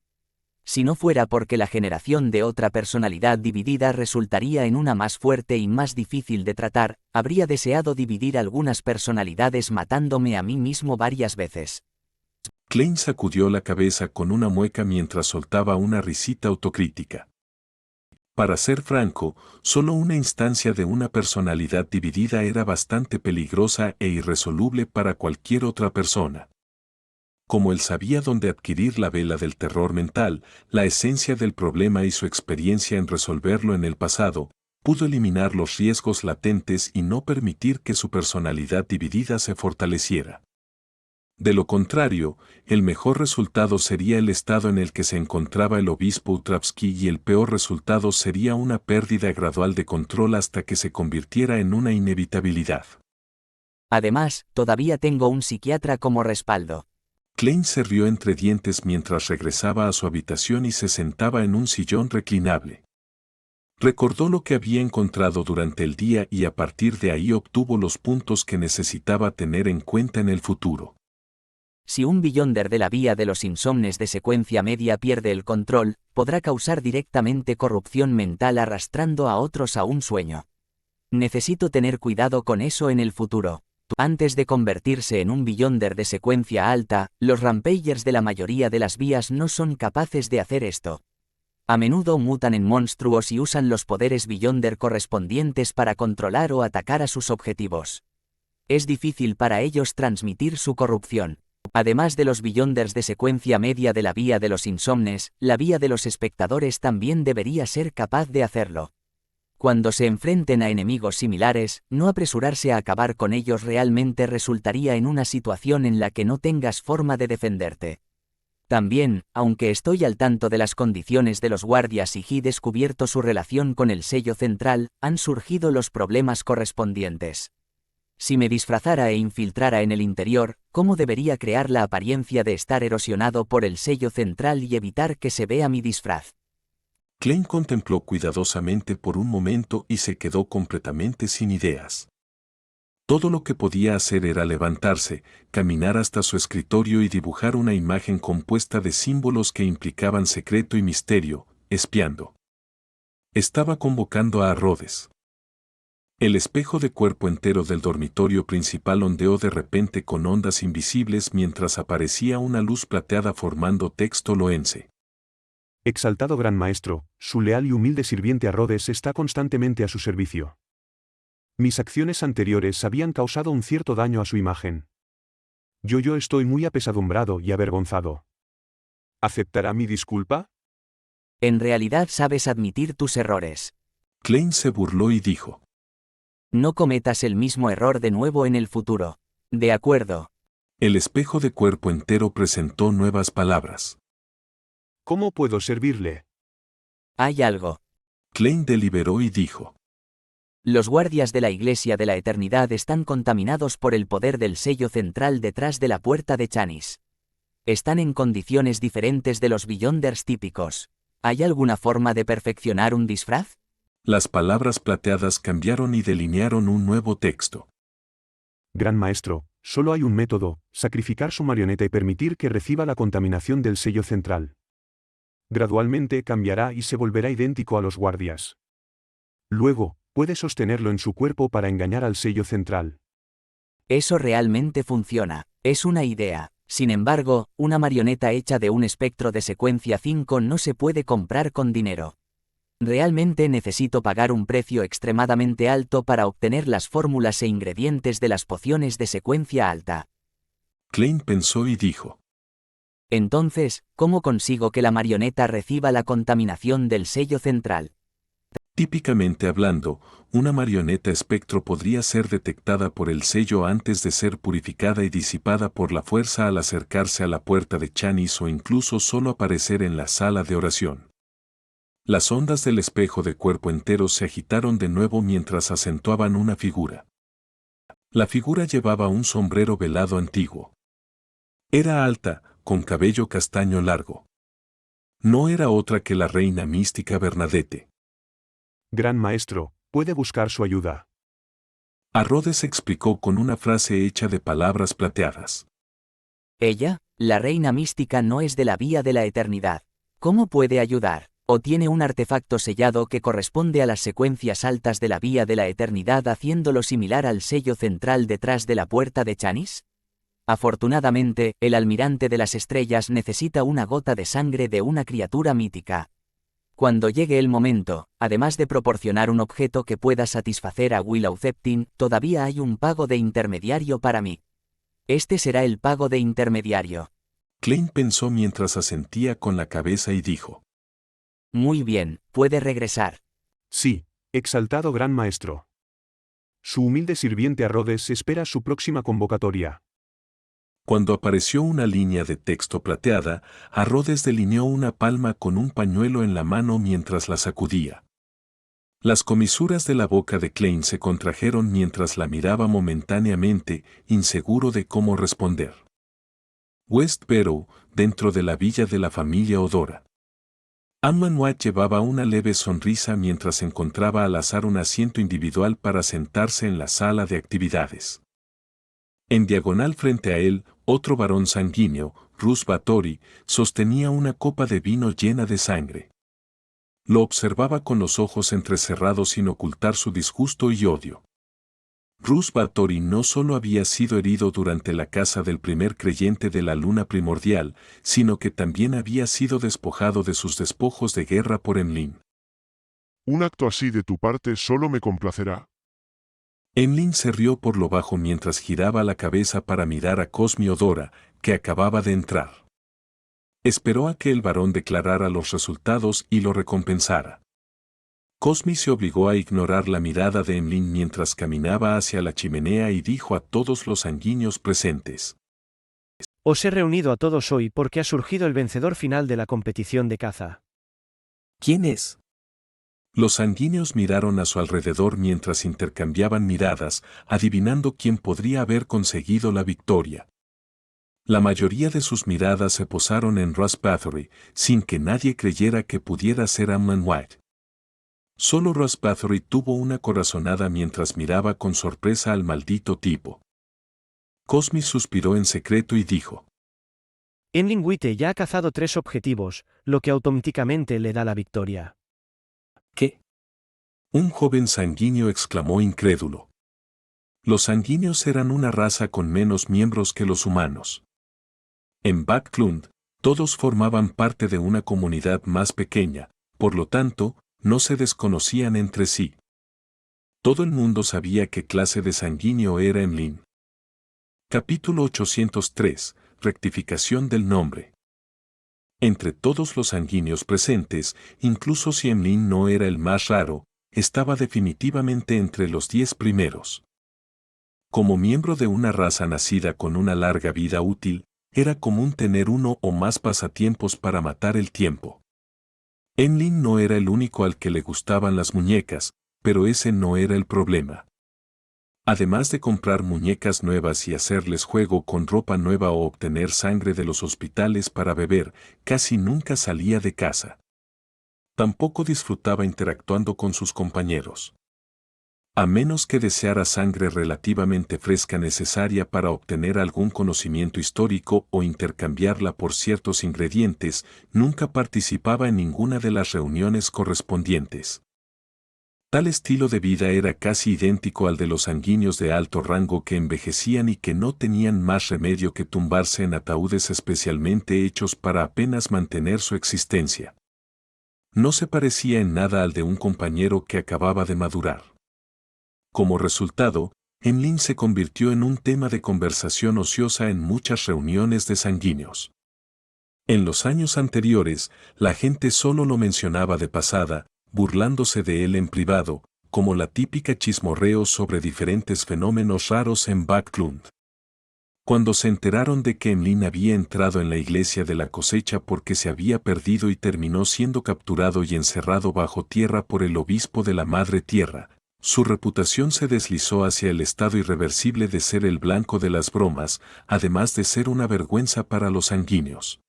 Speaker 2: Si no fuera porque la generación de otra personalidad dividida resultaría en una más fuerte y más difícil de tratar, habría deseado dividir algunas personalidades matándome a mí mismo varias veces.
Speaker 1: Klein sacudió la cabeza con una mueca mientras soltaba una risita autocrítica. Para ser franco, solo una instancia de una personalidad dividida era bastante peligrosa e irresoluble para cualquier otra persona. Como él sabía dónde adquirir la vela del terror mental, la esencia del problema y su experiencia en resolverlo en el pasado, pudo eliminar los riesgos latentes y no permitir que su personalidad dividida se fortaleciera. De lo contrario, el mejor resultado sería el estado en el que se encontraba el obispo Utravsky y el peor resultado sería una pérdida gradual de control hasta que se convirtiera en una inevitabilidad.
Speaker 2: Además, todavía tengo un psiquiatra como respaldo.
Speaker 1: Klein se rió entre dientes mientras regresaba a su habitación y se sentaba en un sillón reclinable. Recordó lo que había encontrado durante el día y a partir de ahí obtuvo los puntos que necesitaba tener en cuenta en el futuro.
Speaker 2: Si un Beyonder de la vía de los insomnes de secuencia media pierde el control, podrá causar directamente corrupción mental arrastrando a otros a un sueño. Necesito tener cuidado con eso en el futuro. Antes de convertirse en un Beyonder de secuencia alta, los Rampagers de la mayoría de las vías no son capaces de hacer esto. A menudo mutan en monstruos y usan los poderes Beyonder correspondientes para controlar o atacar a sus objetivos. Es difícil para ellos transmitir su corrupción. Además de los Beyonders de secuencia media de la vía de los insomnes, la vía de los espectadores también debería ser capaz de hacerlo. Cuando se enfrenten a enemigos similares, no apresurarse a acabar con ellos realmente resultaría en una situación en la que no tengas forma de defenderte. También, aunque estoy al tanto de las condiciones de los guardias y he descubierto su relación con el sello central, han surgido los problemas correspondientes. Si me disfrazara e infiltrara en el interior, ¿cómo debería crear la apariencia de estar erosionado por el sello central y evitar que se vea mi disfraz?
Speaker 1: Klein contempló cuidadosamente por un momento y se quedó completamente sin ideas. Todo lo que podía hacer era levantarse, caminar hasta su escritorio y dibujar una imagen compuesta de símbolos que implicaban secreto y misterio, espiando. Estaba convocando a Rhodes. El espejo de cuerpo entero del dormitorio principal ondeó de repente con ondas invisibles mientras aparecía una luz plateada formando texto loense.
Speaker 6: Exaltado Gran Maestro, su leal y humilde sirviente Rhodes está constantemente a su servicio. Mis acciones anteriores habían causado un cierto daño a su imagen. Yo estoy muy apesadumbrado y avergonzado. ¿Aceptará mi disculpa?
Speaker 2: En realidad sabes admitir tus errores.
Speaker 1: Klein se burló y dijo:
Speaker 2: No cometas el mismo error de nuevo en el futuro. De acuerdo.
Speaker 1: El espejo de cuerpo entero presentó nuevas palabras.
Speaker 6: ¿Cómo puedo servirle?
Speaker 2: Hay algo.
Speaker 1: Klein deliberó y dijo.
Speaker 2: Los guardias de la Iglesia de la Eternidad están contaminados por el poder del sello central detrás de la puerta de Chanis. Están en condiciones diferentes de los Beyonders típicos. ¿Hay alguna forma de perfeccionar un disfraz?
Speaker 1: Las palabras plateadas cambiaron y delinearon un nuevo texto.
Speaker 6: Gran Maestro, solo hay un método: sacrificar su marioneta y permitir que reciba la contaminación del sello central. Gradualmente cambiará y se volverá idéntico a los guardias. Luego, puede sostenerlo en su cuerpo para engañar al sello central.
Speaker 2: Eso realmente funciona. Es una idea. Sin embargo, una marioneta hecha de un espectro de secuencia 5 no se puede comprar con dinero. Realmente necesito pagar un precio extremadamente alto para obtener las fórmulas e ingredientes de las pociones de secuencia alta.
Speaker 1: Klein pensó y dijo.
Speaker 2: Entonces, ¿cómo consigo que la marioneta reciba la contaminación del sello central?
Speaker 1: Típicamente hablando, una marioneta espectro podría ser detectada por el sello antes de ser purificada y disipada por la fuerza al acercarse a la puerta de Chanis o incluso solo aparecer en la sala de oración. Las ondas del espejo de cuerpo entero se agitaron de nuevo mientras acentuaban una figura. La figura llevaba un sombrero velado antiguo. Era alta, con cabello castaño largo. No era otra que la reina mística Bernadette.
Speaker 6: Gran Maestro, puede buscar su ayuda.
Speaker 1: Rhodes explicó con una frase hecha de palabras plateadas.
Speaker 2: Ella, la reina mística, no es de la vía de la eternidad. ¿Cómo puede ayudar? ¿O tiene un artefacto sellado que corresponde a las secuencias altas de la vía de la eternidad haciéndolo similar al sello central detrás de la puerta de Chanis? Afortunadamente, el almirante de las estrellas necesita una gota de sangre de una criatura mítica. Cuando llegue el momento, además de proporcionar un objeto que pueda satisfacer a Willow Zeptin, todavía hay un pago de intermediario para mí. Este será el pago de intermediario.
Speaker 1: Klein pensó mientras asentía con la cabeza y dijo.
Speaker 2: Muy bien, puede regresar.
Speaker 6: Sí, exaltado Gran Maestro. Su humilde sirviente Rhodes espera su próxima convocatoria.
Speaker 1: Cuando apareció una línea de texto plateada, Rhodes delineó una palma con un pañuelo en la mano mientras la sacudía. Las comisuras de la boca de Klein se contrajeron mientras la miraba momentáneamente, inseguro de cómo responder. Westborough, dentro de la villa de la familia Odora. Ammanwat llevaba una leve sonrisa mientras encontraba al azar un asiento individual para sentarse en la sala de actividades. En diagonal frente a él, otro varón sanguíneo, Rus Bathory, sostenía una copa de vino llena de sangre. Lo observaba con los ojos entrecerrados sin ocultar su disgusto y odio. Rus Bathory no solo había sido herido durante la caza del primer creyente de la luna primordial, sino que también había sido despojado de sus despojos de guerra por Emlyn.
Speaker 5: Un acto así de tu parte solo me complacerá.
Speaker 1: Emlyn se rió por lo bajo mientras giraba la cabeza para mirar a Cosmi Odora, que acababa de entrar. Esperó a que el varón declarara los resultados y lo recompensara. Cosmi se obligó a ignorar la mirada de Emlyn mientras caminaba hacia la chimenea y dijo a todos los sanguíneos presentes.
Speaker 7: Os he reunido a todos hoy porque ha surgido el vencedor final de la competición de caza.
Speaker 1: ¿Quién es? Los sanguíneos miraron a su alrededor mientras intercambiaban miradas, adivinando quién podría haber conseguido la victoria. La mayoría de sus miradas se posaron en Rus Bathory, sin que nadie creyera que pudiera ser Ammanwat. Solo Rus Bathory tuvo una corazonada mientras miraba con sorpresa al maldito tipo. Cosmi suspiró en secreto y dijo.
Speaker 7: Emlyn Witte ya ha cazado 3 objetivos, lo que automáticamente le da la victoria.
Speaker 1: ¿Qué? Un joven sanguíneo exclamó incrédulo. Los sanguíneos eran una raza con menos miembros que los humanos. En Backlund, todos formaban parte de una comunidad más pequeña, por lo tanto, no se desconocían entre sí. Todo el mundo sabía qué clase de sanguíneo era Emlyn. Capítulo 803, rectificación del nombre. Entre todos los sanguíneos presentes, incluso si Emlyn no era el más raro, estaba definitivamente entre los 10 primeros. Como miembro de una raza nacida con una larga vida útil, era común tener uno o más pasatiempos para matar el tiempo. Enlin no era el único al que le gustaban las muñecas, pero ese no era el problema. Además de comprar muñecas nuevas y hacerles juego con ropa nueva o obtener sangre de los hospitales para beber, casi nunca salía de casa. Tampoco disfrutaba interactuando con sus compañeros. A menos que deseara sangre relativamente fresca necesaria para obtener algún conocimiento histórico o intercambiarla por ciertos ingredientes, nunca participaba en ninguna de las reuniones correspondientes. Tal estilo de vida era casi idéntico al de los sanguíneos de alto rango que envejecían y que no tenían más remedio que tumbarse en ataúdes especialmente hechos para apenas mantener su existencia. No se parecía en nada al de un compañero que acababa de madurar. Como resultado, Enlin se convirtió en un tema de conversación ociosa en muchas reuniones de sanguíneos. En los años anteriores, la gente solo lo mencionaba de pasada, burlándose de él en privado, como la típica chismorreo sobre diferentes fenómenos raros en Backlund. Cuando se enteraron de que Enlin había entrado en la iglesia de la cosecha porque se había perdido y terminó siendo capturado y encerrado bajo tierra por el obispo de la Madre Tierra, su reputación se deslizó hacia el estado irreversible de ser el blanco de las bromas, además de ser una vergüenza para los sanguíneos.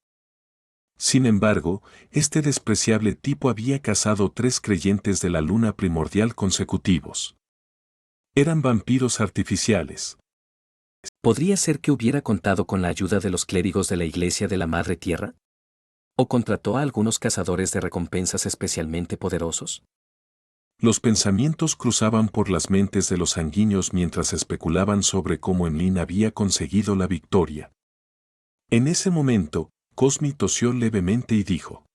Speaker 1: Sin embargo, este despreciable tipo había cazado 3 creyentes de la luna primordial consecutivos. Eran vampiros artificiales.
Speaker 8: ¿Podría ser que hubiera contado con la ayuda de los clérigos de la Iglesia de la Madre Tierra? ¿O contrató a algunos cazadores de recompensas especialmente poderosos?
Speaker 1: Los pensamientos cruzaban por las mentes de los sanguíneos mientras especulaban sobre cómo Enlin había conseguido la victoria. En ese momento, Cosmi tosió levemente y dijo: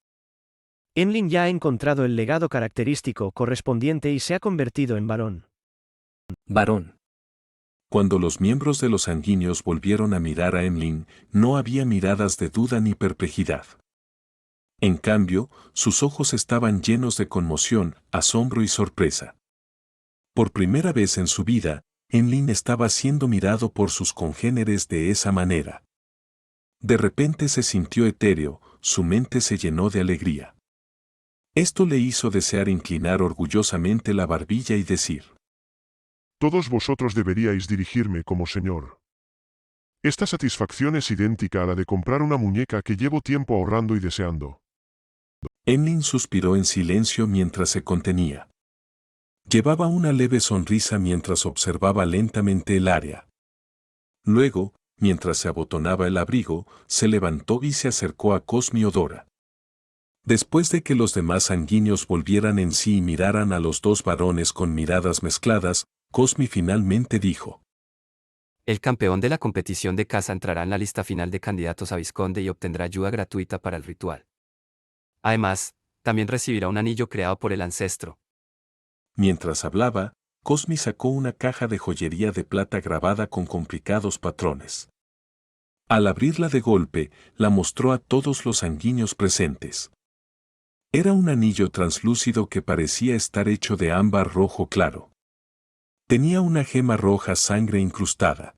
Speaker 7: Enlin ya ha encontrado el legado característico correspondiente y se ha convertido en varón.
Speaker 8: Varón.
Speaker 1: Cuando los miembros de los sanguíneos volvieron a mirar a Enlin, no había miradas de duda ni perplejidad. En cambio, sus ojos estaban llenos de conmoción, asombro y sorpresa. Por primera vez en su vida, Enlin estaba siendo mirado por sus congéneres de esa manera. De repente se sintió etéreo, su mente se llenó de alegría. Esto le hizo desear inclinar orgullosamente la barbilla y decir:
Speaker 5: Todos vosotros deberíais dirigirme como señor. Esta satisfacción es idéntica a la de comprar una muñeca que llevo tiempo ahorrando y deseando.
Speaker 1: Enlin suspiró en silencio mientras se contenía. Llevaba una leve sonrisa mientras observaba lentamente el área. Luego, mientras se abotonaba el abrigo, se levantó y se acercó a Cosmi Odora. Después de que los demás sanguíneos volvieran en sí y miraran a los 2 varones con miradas mezcladas, Cosmi finalmente dijo:
Speaker 3: El campeón de la competición de caza entrará en la lista final de candidatos a vizconde y obtendrá ayuda gratuita para el ritual. Además, también recibirá un anillo creado por el ancestro.
Speaker 1: Mientras hablaba, Cosmi sacó una caja de joyería de plata grabada con complicados patrones. Al abrirla de golpe, la mostró a todos los sanguíneos presentes. Era un anillo translúcido que parecía estar hecho de ámbar rojo claro. Tenía una gema roja sangre incrustada.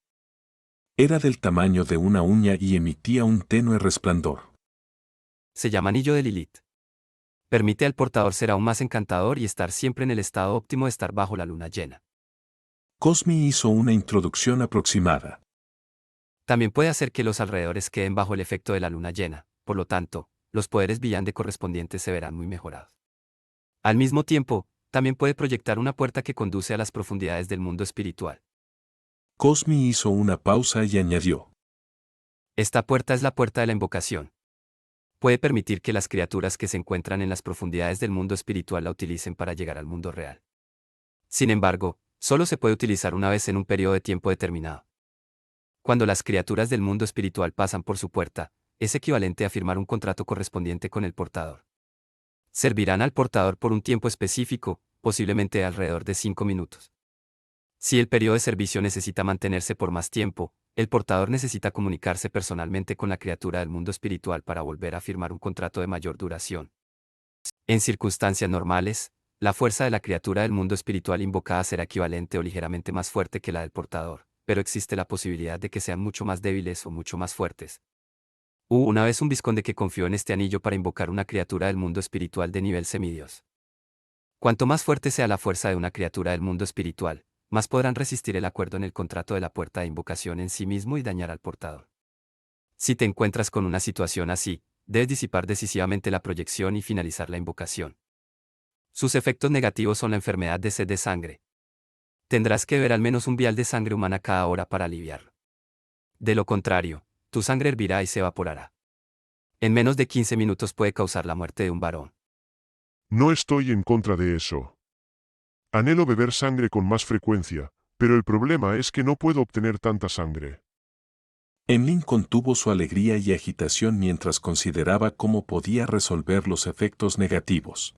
Speaker 1: Era del tamaño de una uña y emitía un tenue resplandor.
Speaker 3: Se llama Anillo de Lilith. Permite al portador ser aún más encantador y estar siempre en el estado óptimo de estar bajo la luna llena.
Speaker 1: Cosmi hizo una introducción aproximada.
Speaker 3: También puede hacer que los alrededores queden bajo el efecto de la luna llena, por lo tanto, los poderes Villande correspondientes se verán muy mejorados. Al mismo tiempo, también puede proyectar una puerta que conduce a las profundidades del mundo espiritual.
Speaker 1: Cosmi hizo una pausa y añadió:
Speaker 3: Esta puerta es la puerta de la invocación. Puede permitir que las criaturas que se encuentran en las profundidades del mundo espiritual la utilicen para llegar al mundo real. Sin embargo, solo se puede utilizar una vez en un periodo de tiempo determinado. Cuando las criaturas del mundo espiritual pasan por su puerta, es equivalente a firmar un contrato correspondiente con el portador. Servirán al portador por un tiempo específico, posiblemente alrededor de 5 minutos. Si el periodo de servicio necesita mantenerse por más tiempo, el portador necesita comunicarse personalmente con la criatura del mundo espiritual para volver a firmar un contrato de mayor duración. En circunstancias normales, la fuerza de la criatura del mundo espiritual invocada será equivalente o ligeramente más fuerte que la del portador, pero existe la posibilidad de que sean mucho más débiles o mucho más fuertes. Hubo una vez un vizconde que confió en este anillo para invocar una criatura del mundo espiritual de nivel semidios. Cuanto más fuerte sea la fuerza de una criatura del mundo espiritual, más podrán resistir el acuerdo en el contrato de la puerta de invocación en sí mismo y dañar al portador. Si te encuentras con una situación así, debes disipar decisivamente la proyección y finalizar la invocación. Sus efectos negativos son la enfermedad de sed de sangre. Tendrás que beber al menos un vial de sangre humana cada hora para aliviarlo. De lo contrario, tu sangre hervirá y se evaporará. En menos de 15 minutos puede causar la muerte de un varón.
Speaker 5: No estoy en contra de eso. Anhelo beber sangre con más frecuencia, pero el problema es que no puedo obtener tanta sangre.
Speaker 1: Emlyn contuvo su alegría y agitación mientras consideraba cómo podía resolver los efectos negativos.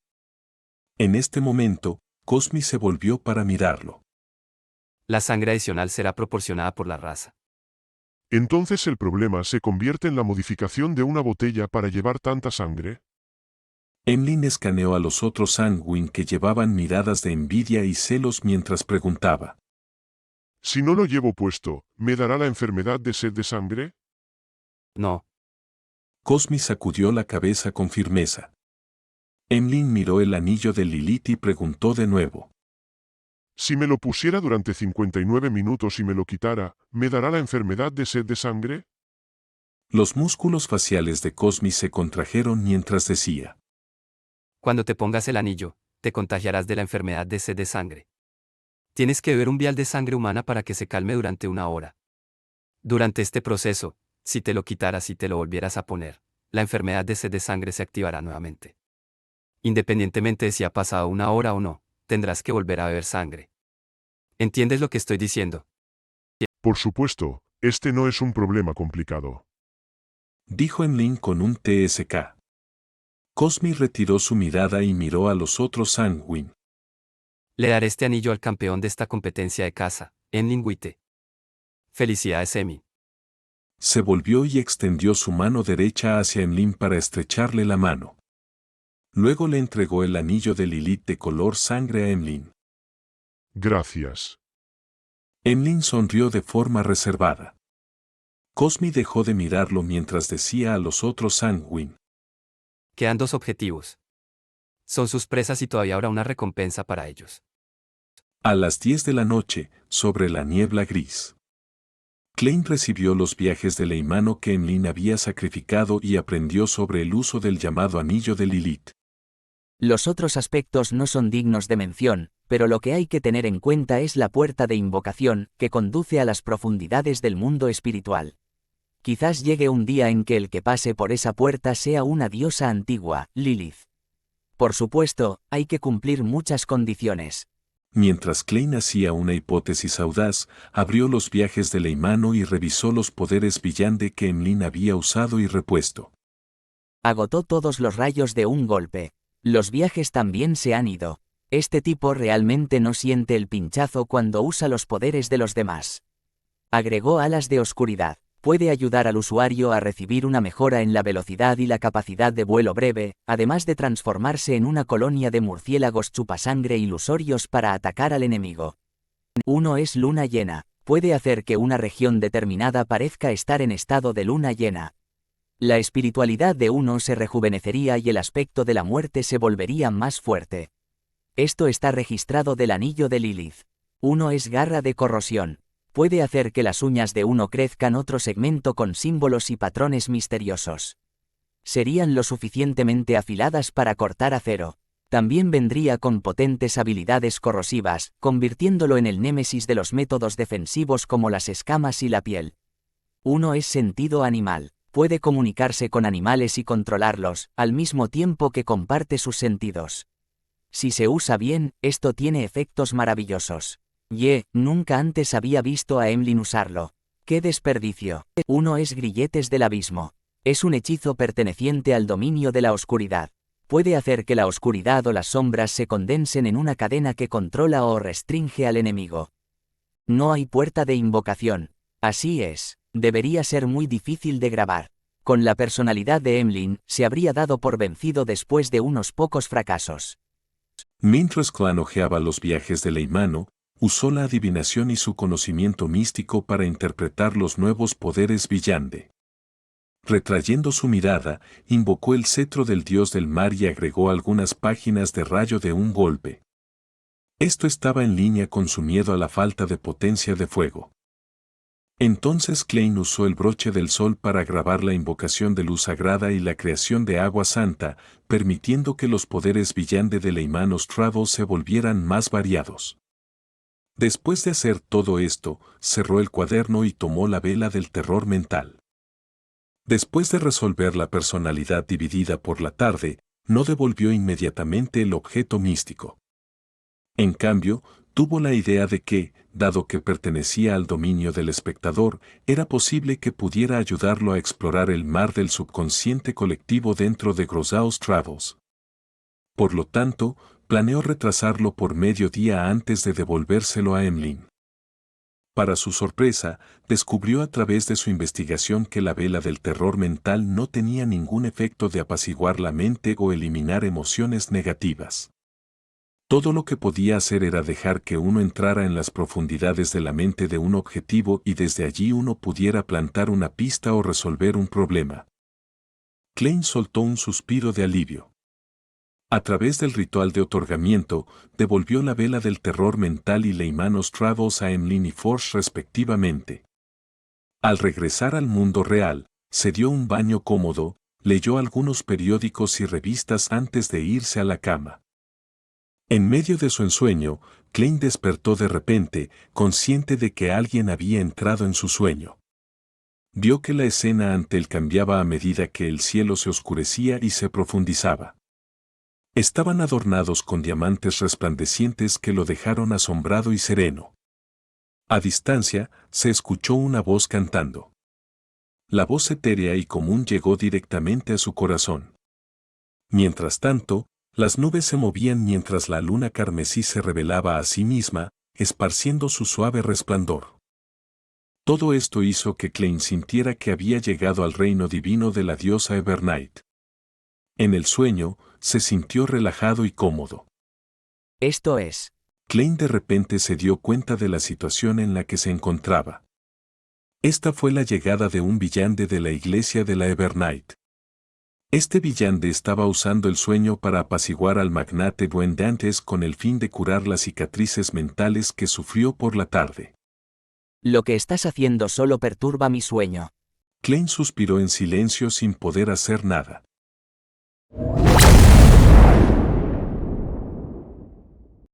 Speaker 1: En este momento, Cosmi se volvió para mirarlo.
Speaker 3: La sangre adicional será proporcionada por la raza.
Speaker 5: Entonces el problema se convierte en la modificación de una botella para llevar tanta sangre.
Speaker 1: Emlyn escaneó a los otros Sanguin que llevaban miradas de envidia y celos mientras preguntaba.
Speaker 5: Si no lo llevo puesto, ¿me dará la enfermedad de sed de sangre?
Speaker 3: No.
Speaker 1: Cosmi sacudió la cabeza con firmeza. Emlyn miró el anillo de Lilith y preguntó de nuevo.
Speaker 5: Si me lo pusiera durante 59 minutos y me lo quitara, ¿me dará la enfermedad de sed de sangre?
Speaker 1: Los músculos faciales de Cosmi se contrajeron mientras decía.
Speaker 3: Cuando te pongas el anillo, te contagiarás de la enfermedad de sed de sangre. Tienes que beber un vial de sangre humana para que se calme durante 1 hora. Durante este proceso, si te lo quitaras y te lo volvieras a poner, la enfermedad de sed de sangre se activará nuevamente. Independientemente de si ha pasado 1 hora o no, tendrás que volver a beber sangre. ¿Entiendes lo que estoy diciendo?
Speaker 5: Por supuesto, este no es un problema complicado.
Speaker 1: Dijo Emlyn con un TSK. Cosmi retiró su mirada y miró a los otros Sanguin.
Speaker 3: Le daré este anillo al campeón de esta competencia de caza, Emlyn Wite. Felicidades, Emi.
Speaker 1: Se volvió y extendió su mano derecha hacia Emlyn para estrecharle la mano. Luego le entregó el anillo de Lilith de color sangre a Emlyn.
Speaker 5: Gracias.
Speaker 1: Emlyn sonrió de forma reservada. Cosmi dejó de mirarlo mientras decía a los otros Sanguin.
Speaker 3: Quedan 2 objetivos. Son sus presas y todavía habrá una recompensa para ellos.
Speaker 1: A las 10 de la noche, sobre la niebla gris. Klein recibió los viajes de Leimano que Emlyn había sacrificado y aprendió sobre el uso del llamado anillo de Lilith.
Speaker 2: Los otros aspectos no son dignos de mención, pero lo que hay que tener en cuenta es la puerta de invocación, que conduce a las profundidades del mundo espiritual. Quizás llegue un día en que el que pase por esa puerta sea una diosa antigua, Lilith. Por supuesto, hay que cumplir muchas condiciones.
Speaker 1: Mientras Klein hacía una hipótesis audaz, abrió los viajes de Leimano y revisó los poderes Villande que Emlyn había usado y repuesto.
Speaker 2: Agotó todos los rayos de un golpe. Los viajes también se han ido. Este tipo realmente no siente el pinchazo cuando usa los poderes de los demás. Agregó alas de oscuridad. Puede ayudar al usuario a recibir una mejora en la velocidad y la capacidad de vuelo breve, además de transformarse en una colonia de murciélagos chupasangre ilusorios para atacar al enemigo. 1 es luna llena. Puede hacer que una región determinada parezca estar en estado de luna llena. La espiritualidad de uno se rejuvenecería y el aspecto de la muerte se volvería más fuerte. Esto está registrado del anillo de Lilith. 1 es garra de corrosión. Puede hacer que las uñas de uno crezcan otro segmento con símbolos y patrones misteriosos. Serían lo suficientemente afiladas para cortar acero. También vendría con potentes habilidades corrosivas, convirtiéndolo en el némesis de los métodos defensivos como las escamas y la piel. 1 es sentido animal. Puede comunicarse con animales y controlarlos, al mismo tiempo que comparte sus sentidos. Si se usa bien, esto tiene efectos maravillosos. Nunca antes había visto a Emlyn usarlo. ¡Qué desperdicio! 1 es grilletes del abismo. Es un hechizo perteneciente al dominio de la oscuridad. Puede hacer que la oscuridad o las sombras se condensen en una cadena que controla o restringe al enemigo. No hay puerta de invocación. Así es, debería ser muy difícil de grabar. Con la personalidad de Emlyn, se habría dado por vencido después de unos pocos fracasos.
Speaker 1: Mientras Clan ojeaba los viajes de Leimano, usó la adivinación y su conocimiento místico para interpretar los nuevos poderes Villande. Retrayendo su mirada, invocó el cetro del dios del mar y agregó algunas páginas de rayo de un golpe. Esto estaba en línea con su miedo a la falta de potencia de fuego. Entonces Klein usó el broche del sol para grabar la invocación de luz sagrada y la creación de agua santa, permitiendo que los poderes Villande de Leimanos Travel se volvieran más variados. Después de hacer todo esto, cerró el cuaderno y tomó la vela del terror mental. Después de resolver la personalidad dividida por la tarde, no devolvió inmediatamente el objeto místico. En cambio, tuvo la idea de que, dado que pertenecía al dominio del espectador, era posible que pudiera ayudarlo a explorar el mar del subconsciente colectivo dentro de Grossaus Travels. Por lo tanto, planeó retrasarlo por mediodía antes de devolvérselo a Emlyn. Para su sorpresa, descubrió a través de su investigación que la vela del terror mental no tenía ningún efecto de apaciguar la mente o eliminar emociones negativas. Todo lo que podía hacer era dejar que uno entrara en las profundidades de la mente de un objetivo y desde allí uno pudiera plantar una pista o resolver un problema. Klein soltó un suspiro de alivio. A través del ritual de otorgamiento, devolvió la vela del terror mental y Leimanos Travels a Emlyn y Forge respectivamente. Al regresar al mundo real, se dio un baño cómodo, leyó algunos periódicos y revistas antes de irse a la cama. En medio de su ensueño, Klein despertó de repente, consciente de que alguien había entrado en su sueño. Vio que la escena ante él cambiaba a medida que el cielo se oscurecía y se profundizaba. Estaban adornados con diamantes resplandecientes que lo dejaron asombrado y sereno. A distancia, se escuchó una voz cantando. La voz etérea y común llegó directamente a su corazón. Mientras tanto, las nubes se movían mientras la luna carmesí se revelaba a sí misma, esparciendo su suave resplandor. Todo esto hizo que Klein sintiera que había llegado al reino divino de la diosa Evernight. En el sueño, se sintió relajado y cómodo.
Speaker 2: Esto es.
Speaker 1: Klein de repente se dio cuenta de la situación en la que se encontraba. Esta fue la llegada de un villande de la iglesia de la Evernight. Este villande estaba usando el sueño para apaciguar al magnate Duendantes con el fin de curar las cicatrices mentales que sufrió por la tarde.
Speaker 2: Lo que estás haciendo solo perturba mi sueño.
Speaker 1: Klein suspiró en silencio sin poder hacer nada.